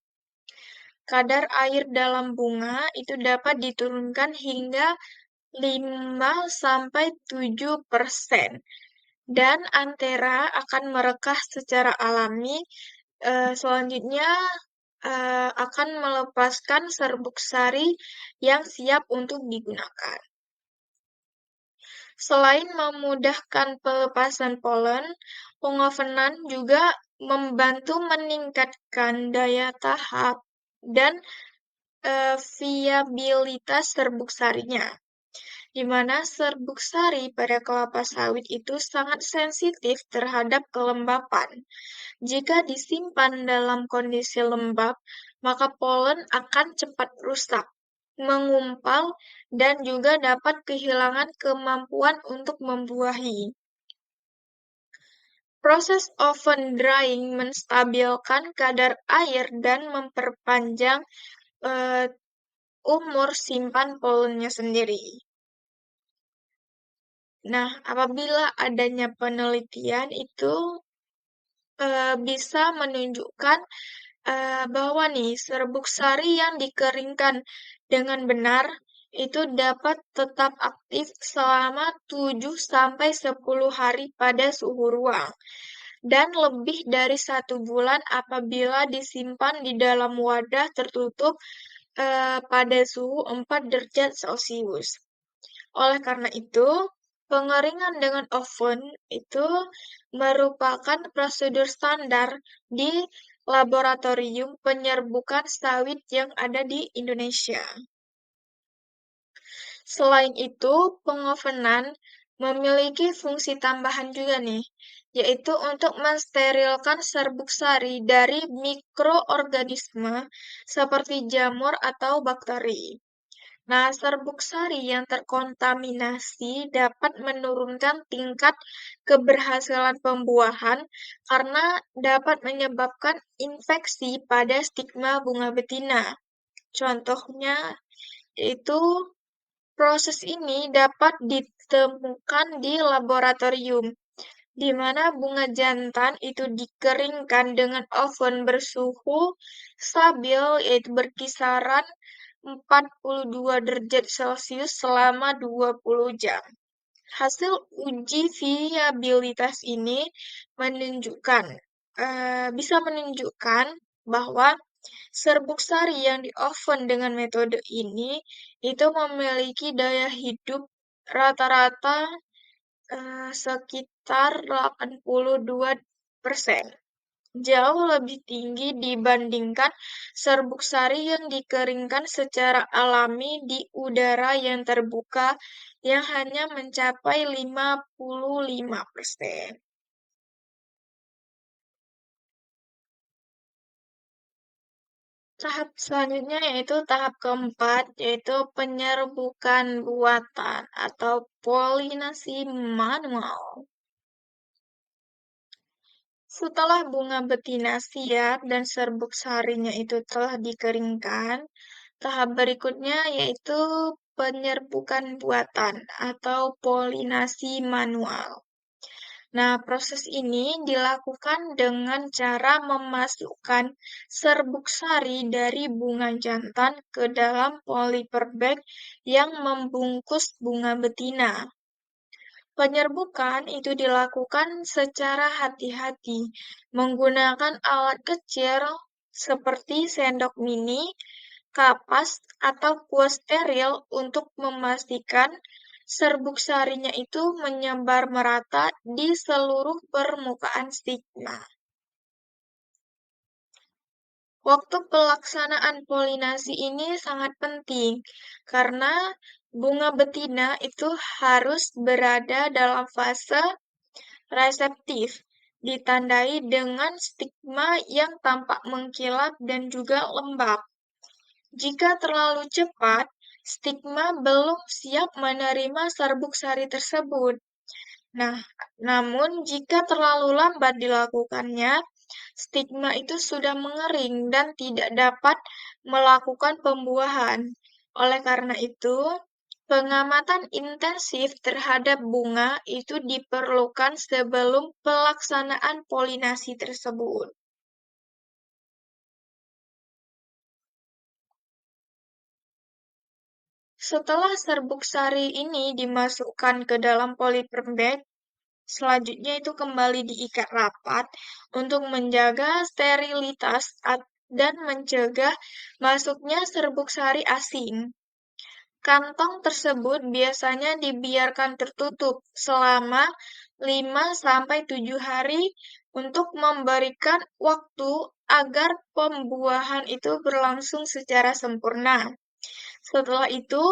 Kadar air dalam bunga itu dapat diturunkan hingga 5 sampai 7% dan antera akan merekah secara alami. Selanjutnya akan melepaskan serbuk sari yang siap untuk digunakan. Selain memudahkan pelepasan polen, pengovenan juga membantu meningkatkan daya tahap dan viabilitas serbuk sarinya, di mana serbuk sari pada kelapa sawit itu sangat sensitif terhadap kelembapan. Jika disimpan dalam kondisi lembab, maka polen akan cepat rusak, mengumpal, dan juga dapat kehilangan kemampuan untuk membuahi. Proses oven drying menstabilkan kadar air dan memperpanjang eh, umur simpan polennya sendiri. Nah, apabila adanya penelitian itu bisa menunjukkan bahwa nih serbuk sari yang dikeringkan dengan benar itu dapat tetap aktif selama 7 sampai 10 hari pada suhu ruang dan lebih dari 1 bulan apabila disimpan di dalam wadah tertutup pada suhu 4 derajat Celcius. Oleh karena itu, pengeringan dengan oven itu merupakan prosedur standar di laboratorium penyerbukan sawit yang ada di Indonesia. Selain itu, pengovenan memiliki fungsi tambahan juga nih, yaitu untuk mensterilkan serbuk sari dari mikroorganisme seperti jamur atau bakteri. Nah, serbuk sari yang terkontaminasi dapat menurunkan tingkat keberhasilan pembuahan karena dapat menyebabkan infeksi pada stigma bunga betina. Contohnya yaitu proses ini dapat ditemukan di laboratorium, di mana bunga jantan itu dikeringkan dengan oven bersuhu stabil yaitu berkisaran 42 derajat Celcius selama 20 jam. Hasil uji viabilitas ini menunjukkan bisa menunjukkan bahwa serbuk sari yang di-oven dengan metode ini itu memiliki daya hidup rata-rata sekitar 82%, jauh lebih tinggi dibandingkan serbuk sari yang dikeringkan secara alami di udara yang terbuka yang hanya mencapai 55%. Tahap selanjutnya yaitu tahap keempat, yaitu penyerbukan buatan atau polinasi manual. Setelah bunga betina siap dan serbuk sarinya itu telah dikeringkan, tahap berikutnya yaitu penyerbukan buatan atau polinasi manual. Nah, proses ini dilakukan dengan cara memasukkan serbuk sari dari bunga jantan ke dalam polyper bag yang membungkus bunga betina. Penyerbukan itu dilakukan secara hati-hati menggunakan alat kecil seperti sendok mini, kapas, atau kuas steril untuk memastikan serbuk sarinya itu menyebar merata di seluruh permukaan stigma. Waktu pelaksanaan polinasi ini sangat penting karena bunga betina itu harus berada dalam fase reseptif, ditandai dengan stigma yang tampak mengkilap dan juga lembab. Jika terlalu cepat, stigma belum siap menerima serbuk sari tersebut. Nah, namun jika terlalu lambat dilakukannya, stigma itu sudah mengering dan tidak dapat melakukan pembuahan. Oleh karena itu, pengamatan intensif terhadap bunga itu diperlukan sebelum pelaksanaan polinasi tersebut. Setelah serbuk sari ini dimasukkan ke dalam polyper bag, selanjutnya itu kembali diikat rapat untuk menjaga sterilitas dan mencegah masuknya serbuk sari asing. Kantong tersebut biasanya dibiarkan tertutup selama 5 sampai 7 hari untuk memberikan waktu agar pembuahan itu berlangsung secara sempurna. Setelah itu,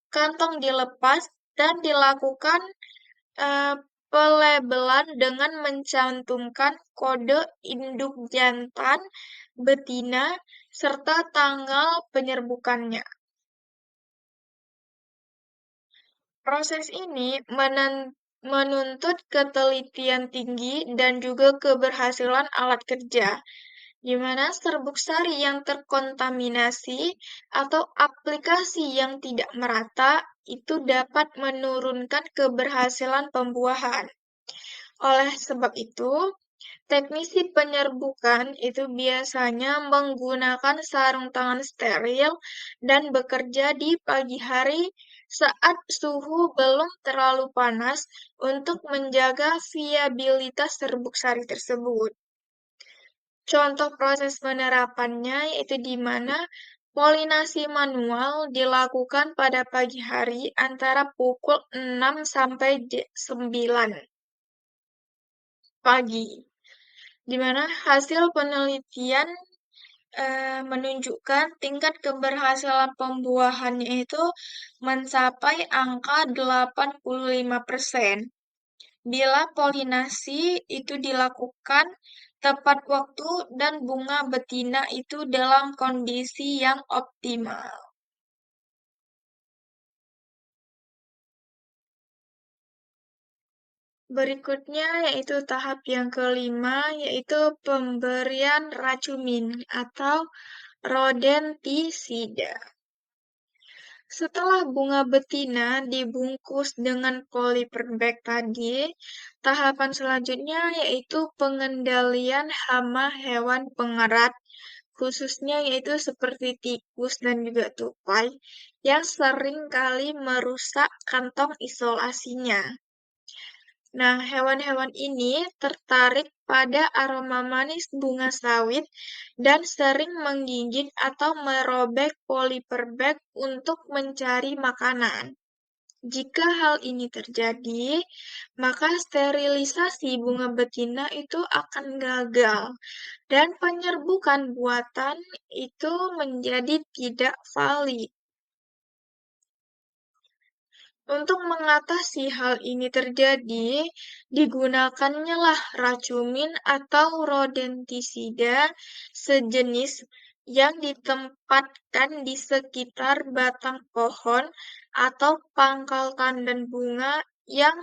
kantong dilepas dan dilakukan eh, pelabelan dengan mencantumkan kode induk jantan, betina, serta tanggal penyerbukannya. Proses ini menuntut ketelitian tinggi dan juga keberhasilan alat kerja, di mana serbuk sari yang terkontaminasi atau aplikasi yang tidak merata itu dapat menurunkan keberhasilan pembuahan. Oleh sebab itu, teknisi penyerbukan itu biasanya menggunakan sarung tangan steril dan bekerja di pagi hari saat suhu belum terlalu panas untuk menjaga viabilitas serbuk sari tersebut. Contoh proses penerapannya yaitu di mana polinasi manual dilakukan pada pagi hari antara pukul 6 sampai 9 pagi, di mana hasil penelitian menunjukkan tingkat keberhasilan pembuahannya itu mencapai angka 85% bila polinasi itu dilakukan tepat waktu dan bunga betina itu dalam kondisi yang optimal. Berikutnya yaitu tahap yang kelima, yaitu pemberian racumin atau rodentisida. Setelah bunga betina dibungkus dengan polyper bag tadi, tahapan selanjutnya yaitu pengendalian hama hewan pengerat, khususnya yaitu seperti tikus dan juga tupai, yang sering kali merusak kantong isolasinya. Nah, hewan-hewan ini tertarik pada aroma manis bunga sawit dan sering menggigit atau merobek polyper bag untuk mencari makanan. Jika hal ini terjadi, maka sterilisasi bunga betina itu akan gagal dan penyerbukan buatan itu menjadi tidak valid. Untuk mengatasi hal ini terjadi, digunakannya lah racumin atau rodentisida sejenis yang ditempatkan di sekitar batang pohon atau pangkal tandan bunga yang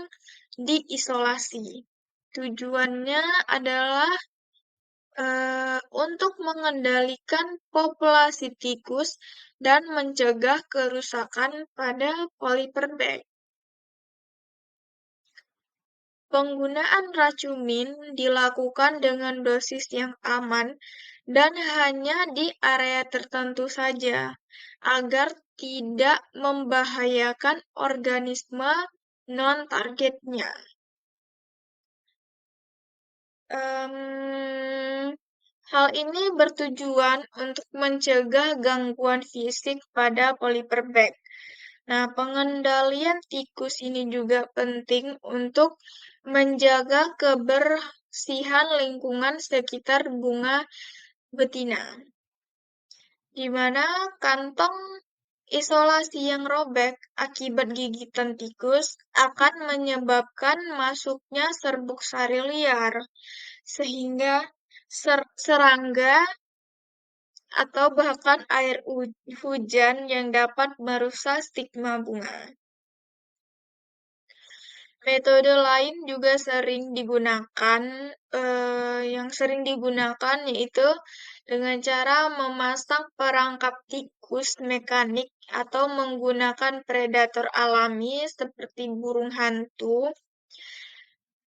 diisolasi. Tujuannya adalah untuk mengendalikan populasi tikus dan mencegah kerusakan pada polyperbag. Penggunaan racumin dilakukan dengan dosis yang aman dan hanya di area tertentu saja, agar tidak membahayakan organisme non-targetnya. Hal ini bertujuan untuk mencegah gangguan fisik pada polyperbag. Nah, pengendalian tikus ini juga penting untuk menjaga kebersihan lingkungan sekitar bunga betina, di mana kantong isolasi yang robek akibat gigitan tikus akan menyebabkan masuknya serbuk sari liar, sehingga serangga atau bahkan air hujan yang dapat merusak stigma bunga. Metode lain juga sering digunakan, yang sering digunakan yaitu dengan cara memasang perangkap tikus mekanik atau menggunakan predator alami seperti burung hantu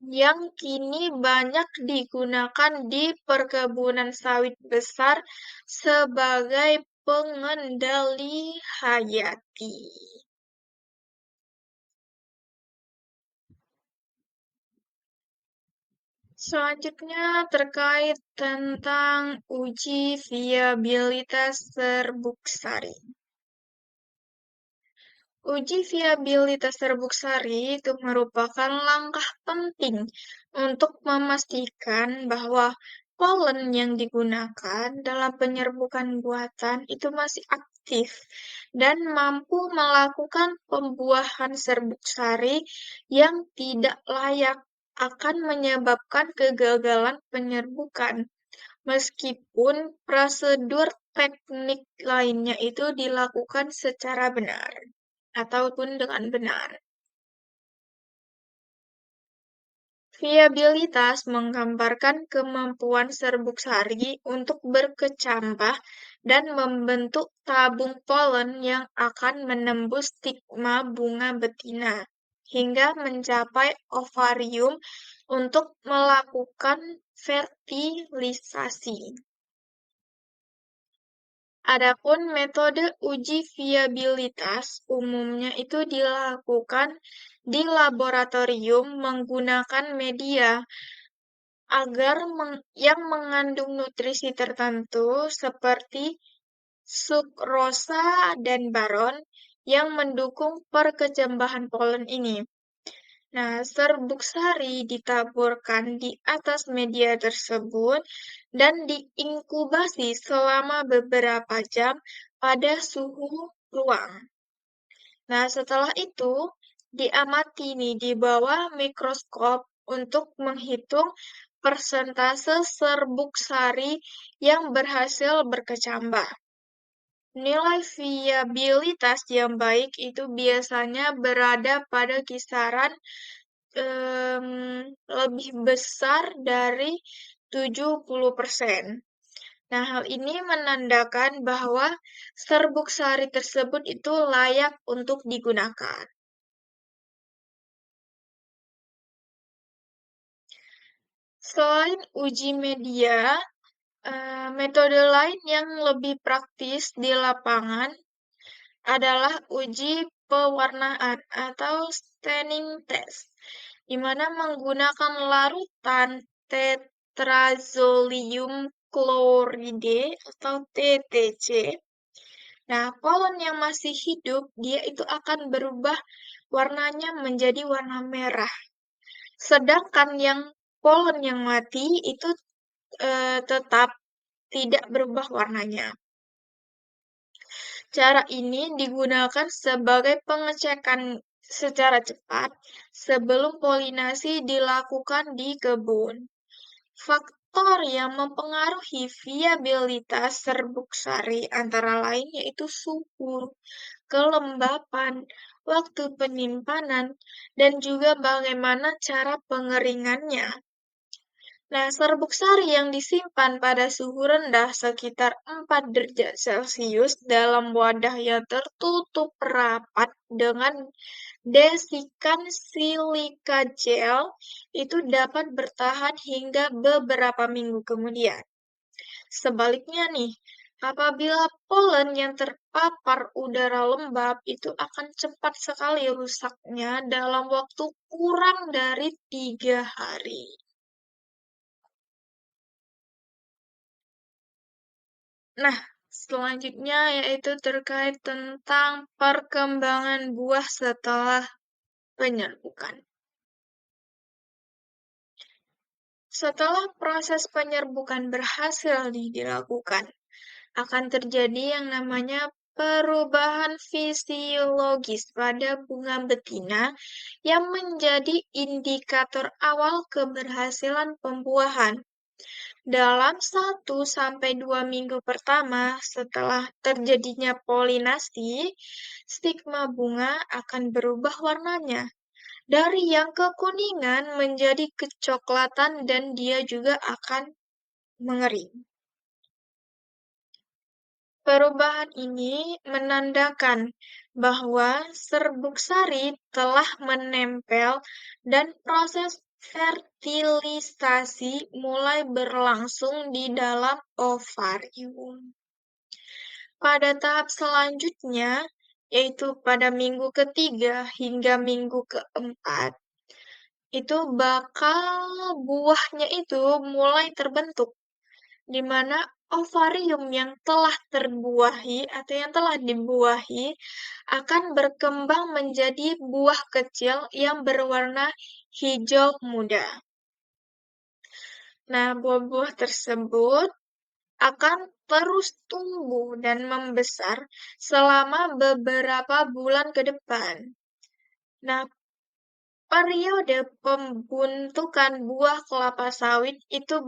yang kini banyak digunakan di perkebunan sawit besar sebagai pengendali hayati. Selanjutnya terkait tentang uji viabilitas serbuk sari. Uji viabilitas serbuk sari itu merupakan langkah penting untuk memastikan bahwa polen yang digunakan dalam penyerbukan buatan itu masih aktif dan mampu melakukan pembuahan serbuk sari yang tidak layak akan menyebabkan kegagalan penyerbukan, meskipun prosedur teknik lainnya itu dilakukan secara benar ataupun dengan benar. Viabilitas menggambarkan kemampuan serbuk sari untuk berkecambah dan membentuk tabung polen yang akan menembus stigma bunga betina hingga mencapai ovarium untuk melakukan fertilisasi. Adapun metode uji viabilitas umumnya itu dilakukan di laboratorium menggunakan media yang mengandung nutrisi tertentu seperti sukrosa dan baron yang mendukung perkecambahan polen ini. Nah, serbuk sari ditaburkan di atas media tersebut dan diinkubasi selama beberapa jam pada suhu ruang. Nah, setelah itu diamati nih di bawah mikroskop untuk menghitung persentase serbuk sari yang berhasil berkecambah. Nilai viabilitas yang baik itu biasanya berada pada kisaran lebih besar dari 70%. Nah, hal ini menandakan bahwa serbuk sari tersebut itu layak untuk digunakan. Selain uji media, metode lain yang lebih praktis di lapangan adalah uji pewarnaan atau staining test, di mana menggunakan larutan tetrazolium kloride atau TTC. Nah, polen yang masih hidup, dia itu akan berubah warnanya menjadi warna merah. Sedangkan yang polen yang mati itu tetap tidak berubah warnanya. Cara ini digunakan sebagai pengecekan secara cepat sebelum polinasi dilakukan di kebun. Faktor yang mempengaruhi viabilitas serbuk sari antara lain yaitu suhu, kelembapan, waktu penyimpanan, dan juga bagaimana cara pengeringannya. Nah, serbuk sari yang disimpan pada suhu rendah sekitar 4 derajat Celcius dalam wadah yang tertutup rapat dengan desikan silika gel itu dapat bertahan hingga beberapa minggu kemudian. Sebaliknya nih, apabila polen yang terpapar udara lembab itu akan cepat sekali rusaknya dalam waktu kurang dari 3 hari. Nah, selanjutnya yaitu terkait tentang perkembangan buah setelah penyerbukan. Setelah proses penyerbukan berhasil dilakukan, akan terjadi yang namanya perubahan fisiologis pada bunga betina yang menjadi indikator awal keberhasilan pembuahan. Dalam 1 sampai 2 minggu pertama setelah terjadinya polinasi, stigma bunga akan berubah warnanya dari yang kekuningan menjadi kecoklatan dan dia juga akan mengering. Perubahan ini menandakan bahwa serbuk sari telah menempel dan proses fertilisasi mulai berlangsung di dalam ovarium. Pada tahap selanjutnya, yaitu pada minggu ketiga hingga minggu keempat, itu bakal buahnya itu mulai terbentuk di mana ovarium yang telah terbuahi atau yang telah dibuahi akan berkembang menjadi buah kecil yang berwarna hijau muda. Nah, buah-buah tersebut akan terus tumbuh dan membesar selama beberapa bulan ke depan. Nah, periode pembentukan buah kelapa sawit itu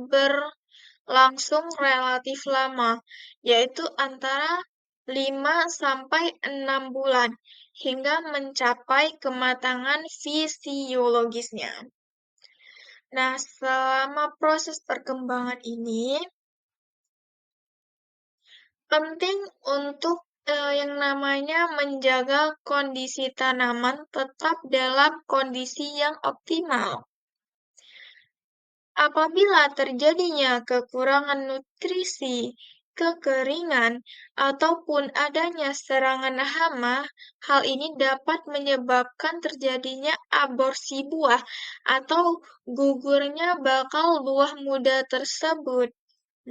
langsung relatif lama, yaitu antara 5 sampai 6 bulan hingga mencapai kematangan fisiologisnya. Nah, selama proses perkembangan ini penting untuk yang namanya menjaga kondisi tanaman tetap dalam kondisi yang optimal. Apabila terjadinya kekurangan nutrisi, kekeringan, ataupun adanya serangan hama, hal ini dapat menyebabkan terjadinya aborsi buah atau gugurnya bakal buah muda tersebut.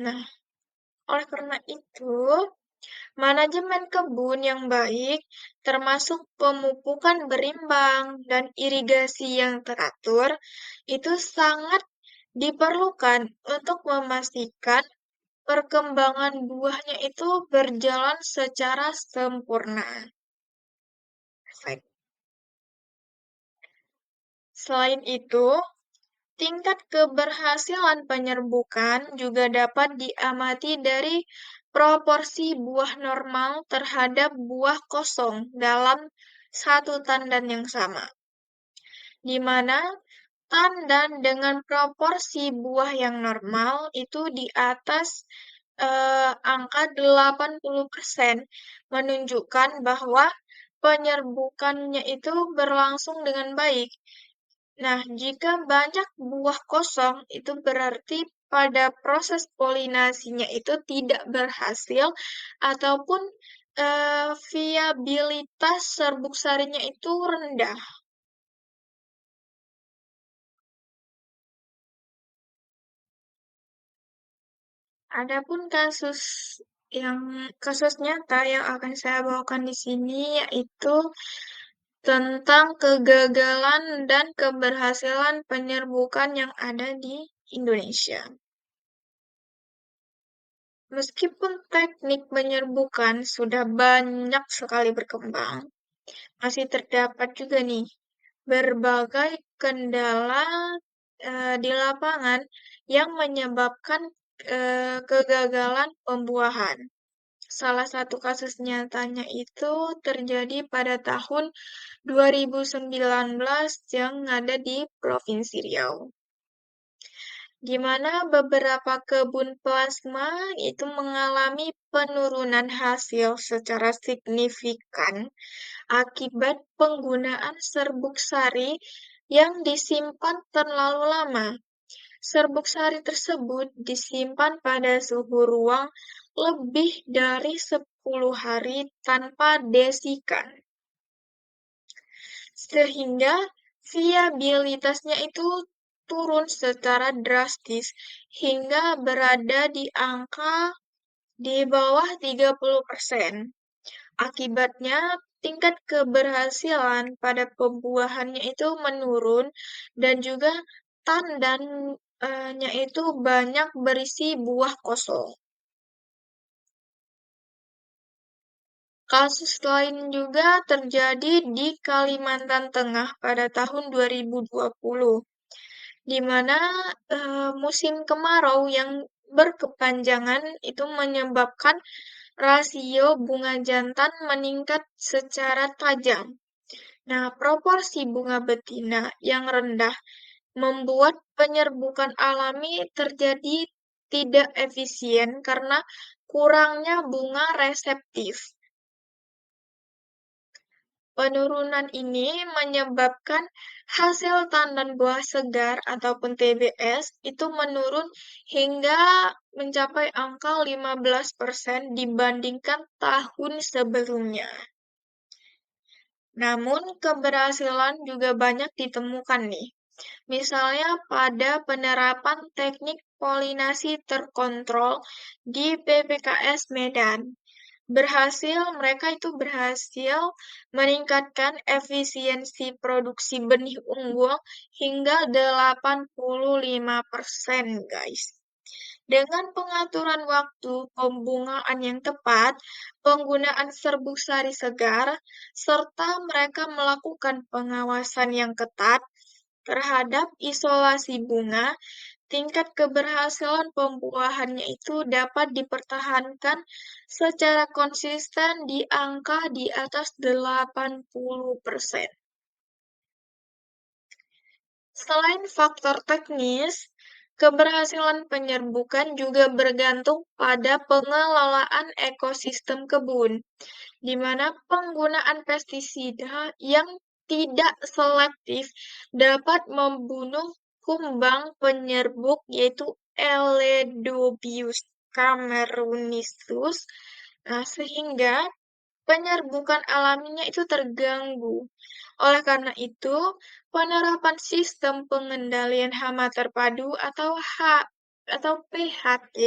Nah, oleh karena itu, manajemen kebun yang baik, termasuk pemupukan berimbang dan irigasi yang teratur, itu sangat diperlukan untuk memastikan perkembangan buahnya itu berjalan secara sempurna. Baik. Selain itu, tingkat keberhasilan penyerbukan juga dapat diamati dari proporsi buah normal terhadap buah kosong dalam satu tandan yang sama, di mana tandan dengan proporsi buah yang normal itu di atas angka 80% menunjukkan bahwa penyerbukannya itu berlangsung dengan baik. Nah, jika banyak buah kosong, itu berarti pada proses polinasinya itu tidak berhasil ataupun viabilitas serbuk sarinya itu rendah. Adapun kasus nyata yang akan saya bawakan di sini yaitu tentang kegagalan dan keberhasilan penyerbukan yang ada di Indonesia. Meskipun teknik penyerbukan sudah banyak sekali berkembang, masih terdapat juga nih berbagai kendala di lapangan yang menyebabkan kegagalan pembuahan. Salah satu kasus nyatanya itu terjadi pada tahun 2019 yang ada di Provinsi Riau, di mana beberapa kebun plasma itu mengalami penurunan hasil secara signifikan akibat penggunaan serbuk sari yang disimpan terlalu lama. Serbuk sari tersebut disimpan pada suhu ruang lebih dari 10 hari tanpa desikan, sehingga viabilitasnya itu turun secara drastis hingga berada di angka di bawah 30%. Akibatnya, tingkat keberhasilan pada pembuahannya itu menurun dan juga tandannya itu banyak berisi buah kosong. Kasus lain juga terjadi di Kalimantan Tengah pada tahun 2020, di mana musim kemarau yang berkepanjangan itu menyebabkan rasio bunga jantan meningkat secara tajam. Nah, proporsi bunga betina yang rendah membuat penyerbukan alami terjadi tidak efisien karena kurangnya bunga reseptif. Penurunan ini menyebabkan hasil tandan buah segar ataupun TBS itu menurun hingga mencapai angka 15% dibandingkan tahun sebelumnya. Namun keberhasilan juga banyak ditemukan nih. Misalnya pada penerapan teknik polinasi terkontrol di PPKS Medan. Mereka itu berhasil meningkatkan efisiensi produksi benih unggul hingga 85%, guys. Dengan pengaturan waktu pembungaan yang tepat, penggunaan serbuk sari segar, serta mereka melakukan pengawasan yang ketat terhadap isolasi bunga, tingkat keberhasilan pembuahannya itu dapat dipertahankan secara konsisten di angka di atas 80%. Selain faktor teknis, keberhasilan penyerbukan juga bergantung pada pengelolaan ekosistem kebun, di mana penggunaan pestisida yang tidak selektif dapat membunuh kumbang penyerbuk yaitu Eledobius cameronesus, sehingga penyerbukan alaminya itu terganggu. Oleh karena itu, penerapan sistem pengendalian hama terpadu atau PHT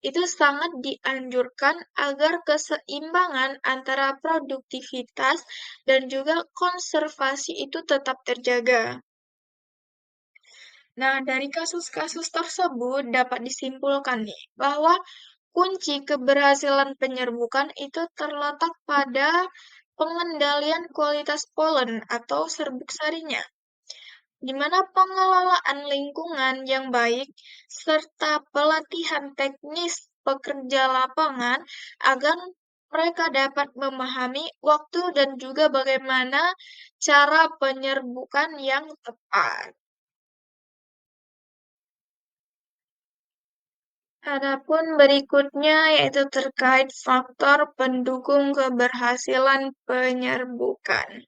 itu sangat dianjurkan agar keseimbangan antara produktivitas dan juga konservasi itu tetap terjaga. Nah, dari kasus-kasus tersebut dapat disimpulkan nih bahwa kunci keberhasilan penyerbukan itu terletak pada pengendalian kualitas polen atau serbuk sarinya, di mana pengelolaan lingkungan yang baik serta pelatihan teknis pekerja lapangan agar mereka dapat memahami waktu dan juga bagaimana cara penyerbukan yang tepat. Adapun berikutnya yaitu terkait faktor pendukung keberhasilan penyerbukan.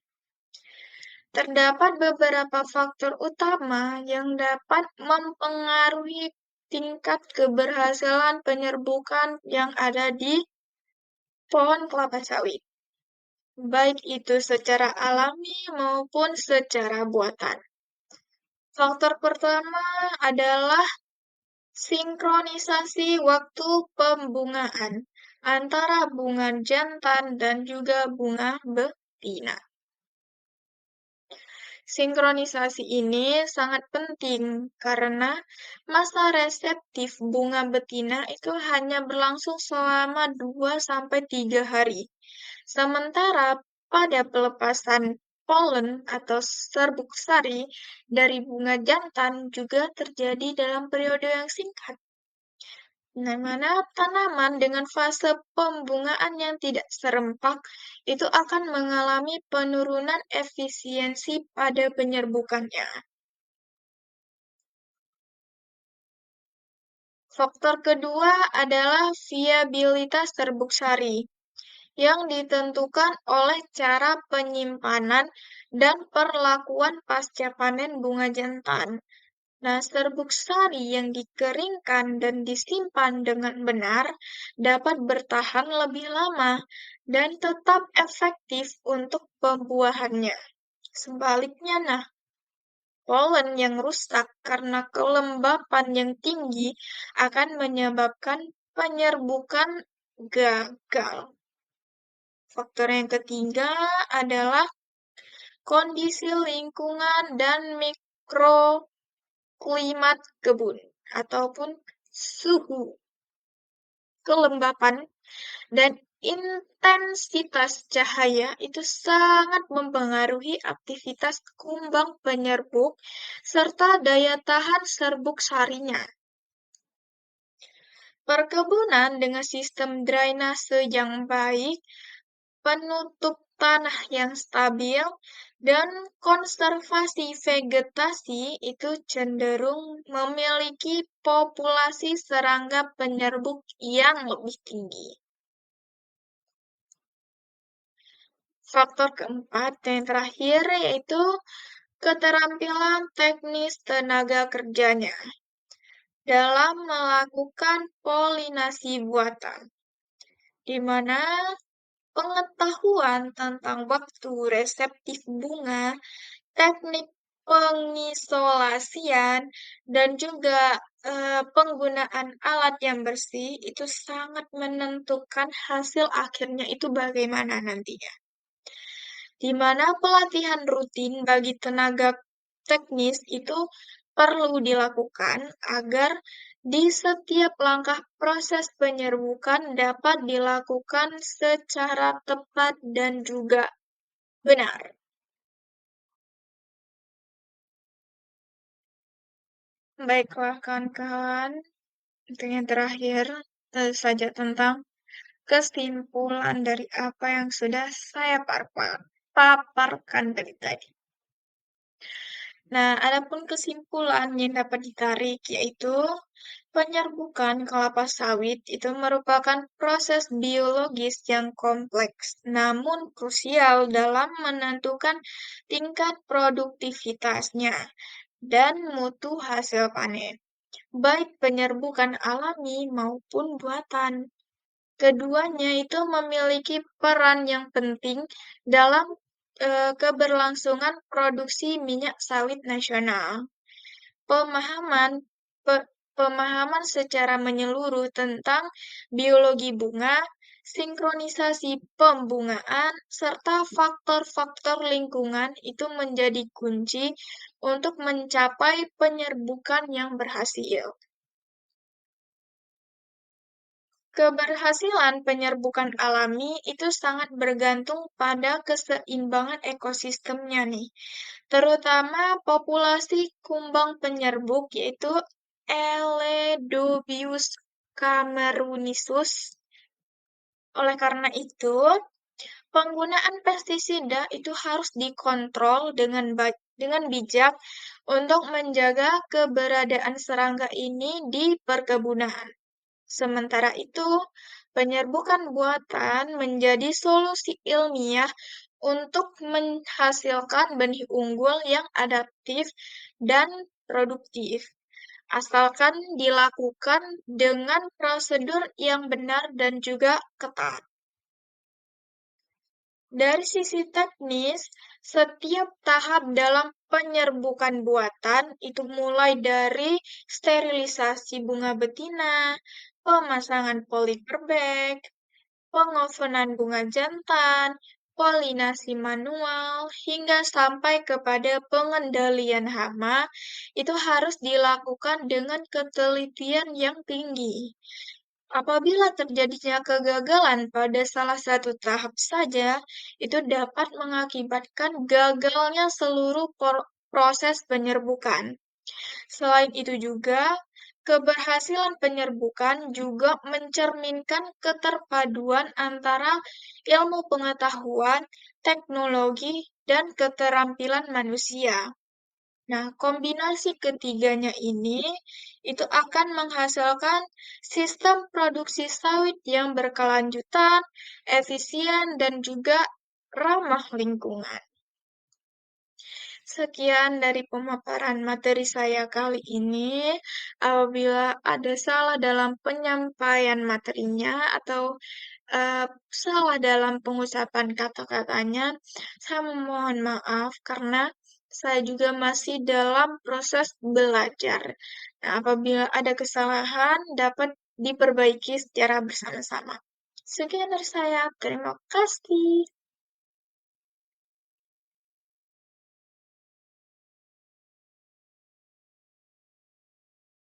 Terdapat beberapa faktor utama yang dapat mempengaruhi tingkat keberhasilan penyerbukan yang ada di pohon kelapa sawit, baik itu secara alami maupun secara buatan. Faktor pertama adalah sinkronisasi waktu pembungaan antara bunga jantan dan juga bunga betina. Sinkronisasi ini sangat penting karena masa reseptif bunga betina itu hanya berlangsung selama 2 sampai 3 hari. Sementara pada pelepasan Polen atau serbuk sari dari bunga jantan juga terjadi dalam periode yang singkat, di mana tanaman dengan fase pembungaan yang tidak serempak itu akan mengalami penurunan efisiensi pada penyerbukannya. Faktor kedua adalah viabilitas serbuk sari, yang ditentukan oleh cara penyimpanan dan perlakuan pasca panen bunga jantan. Nah, serbuk sari yang dikeringkan dan disimpan dengan benar dapat bertahan lebih lama dan tetap efektif untuk pembuahannya. Sebaliknya, nah, polen yang rusak karena kelembapan yang tinggi akan menyebabkan penyerbukan gagal. Faktor yang ketiga adalah kondisi lingkungan dan mikroklimat kebun ataupun suhu, kelembapan, dan intensitas cahaya itu sangat mempengaruhi aktivitas kumbang penyerbuk serta daya tahan serbuk sarinya. Perkebunan dengan sistem drainase yang baik, penutup tanah yang stabil, dan konservasi vegetasi itu cenderung memiliki populasi serangga penyerbuk yang lebih tinggi. Faktor keempat yang terakhir yaitu keterampilan teknis tenaga kerjanya dalam melakukan polinasi buatan, di mana pengetahuan tentang waktu reseptif bunga, teknik pengisolasian, dan juga penggunaan alat yang bersih itu sangat menentukan hasil akhirnya itu bagaimana nantinya. Di mana pelatihan rutin bagi tenaga teknis itu perlu dilakukan agar di setiap langkah proses penyerbukan dapat dilakukan secara tepat dan juga benar. Baiklah kawan-kawan, untuk yang terakhir saja tentang kesimpulan dari apa yang sudah saya paparkan dari tadi. Nah, adapun kesimpulan yang dapat ditarik yaitu penyerbukan kelapa sawit itu merupakan proses biologis yang kompleks, namun krusial dalam menentukan tingkat produktivitasnya dan mutu hasil panen, baik penyerbukan alami maupun buatan. Keduanya itu memiliki peran yang penting dalam keberlangsungan produksi minyak sawit nasional. Pemahaman pemahaman secara menyeluruh tentang biologi bunga, sinkronisasi pembungaan, serta faktor-faktor lingkungan itu menjadi kunci untuk mencapai penyerbukan yang berhasil. Keberhasilan penyerbukan alami itu sangat bergantung pada keseimbangan ekosistemnya nih, terutama populasi kumbang penyerbuk yaitu Eledobius camerunisus. Oleh karena itu, penggunaan pestisida itu harus dikontrol dengan bijak untuk menjaga keberadaan serangga ini di perkebunan. Sementara itu, penyerbukan buatan menjadi solusi ilmiah untuk menghasilkan benih unggul yang adaptif dan produktif, asalkan dilakukan dengan prosedur yang benar dan juga ketat. Dari sisi teknis, setiap tahap dalam penyerbukan buatan itu mulai dari sterilisasi bunga betina, pemasangan polyper bag, pengovenan bunga jantan, polinasi manual, hingga sampai kepada pengendalian hama, itu harus dilakukan dengan ketelitian yang tinggi. Apabila terjadinya kegagalan pada salah satu tahap saja, itu dapat mengakibatkan gagalnya seluruh proses penyerbukan. Selain itu juga, keberhasilan penyerbukan juga mencerminkan keterpaduan antara ilmu pengetahuan, teknologi, dan keterampilan manusia. Nah, kombinasi ketiganya ini itu akan menghasilkan sistem produksi sawit yang berkelanjutan, efisien, dan juga ramah lingkungan. Sekian dari pemaparan materi saya kali ini. Apabila ada salah dalam penyampaian materinya atau salah dalam pengucapan kata-katanya, saya memohon maaf karena saya juga masih dalam proses belajar. Nah, apabila ada kesalahan, dapat diperbaiki secara bersama-sama. Sekian dari saya. Terima kasih.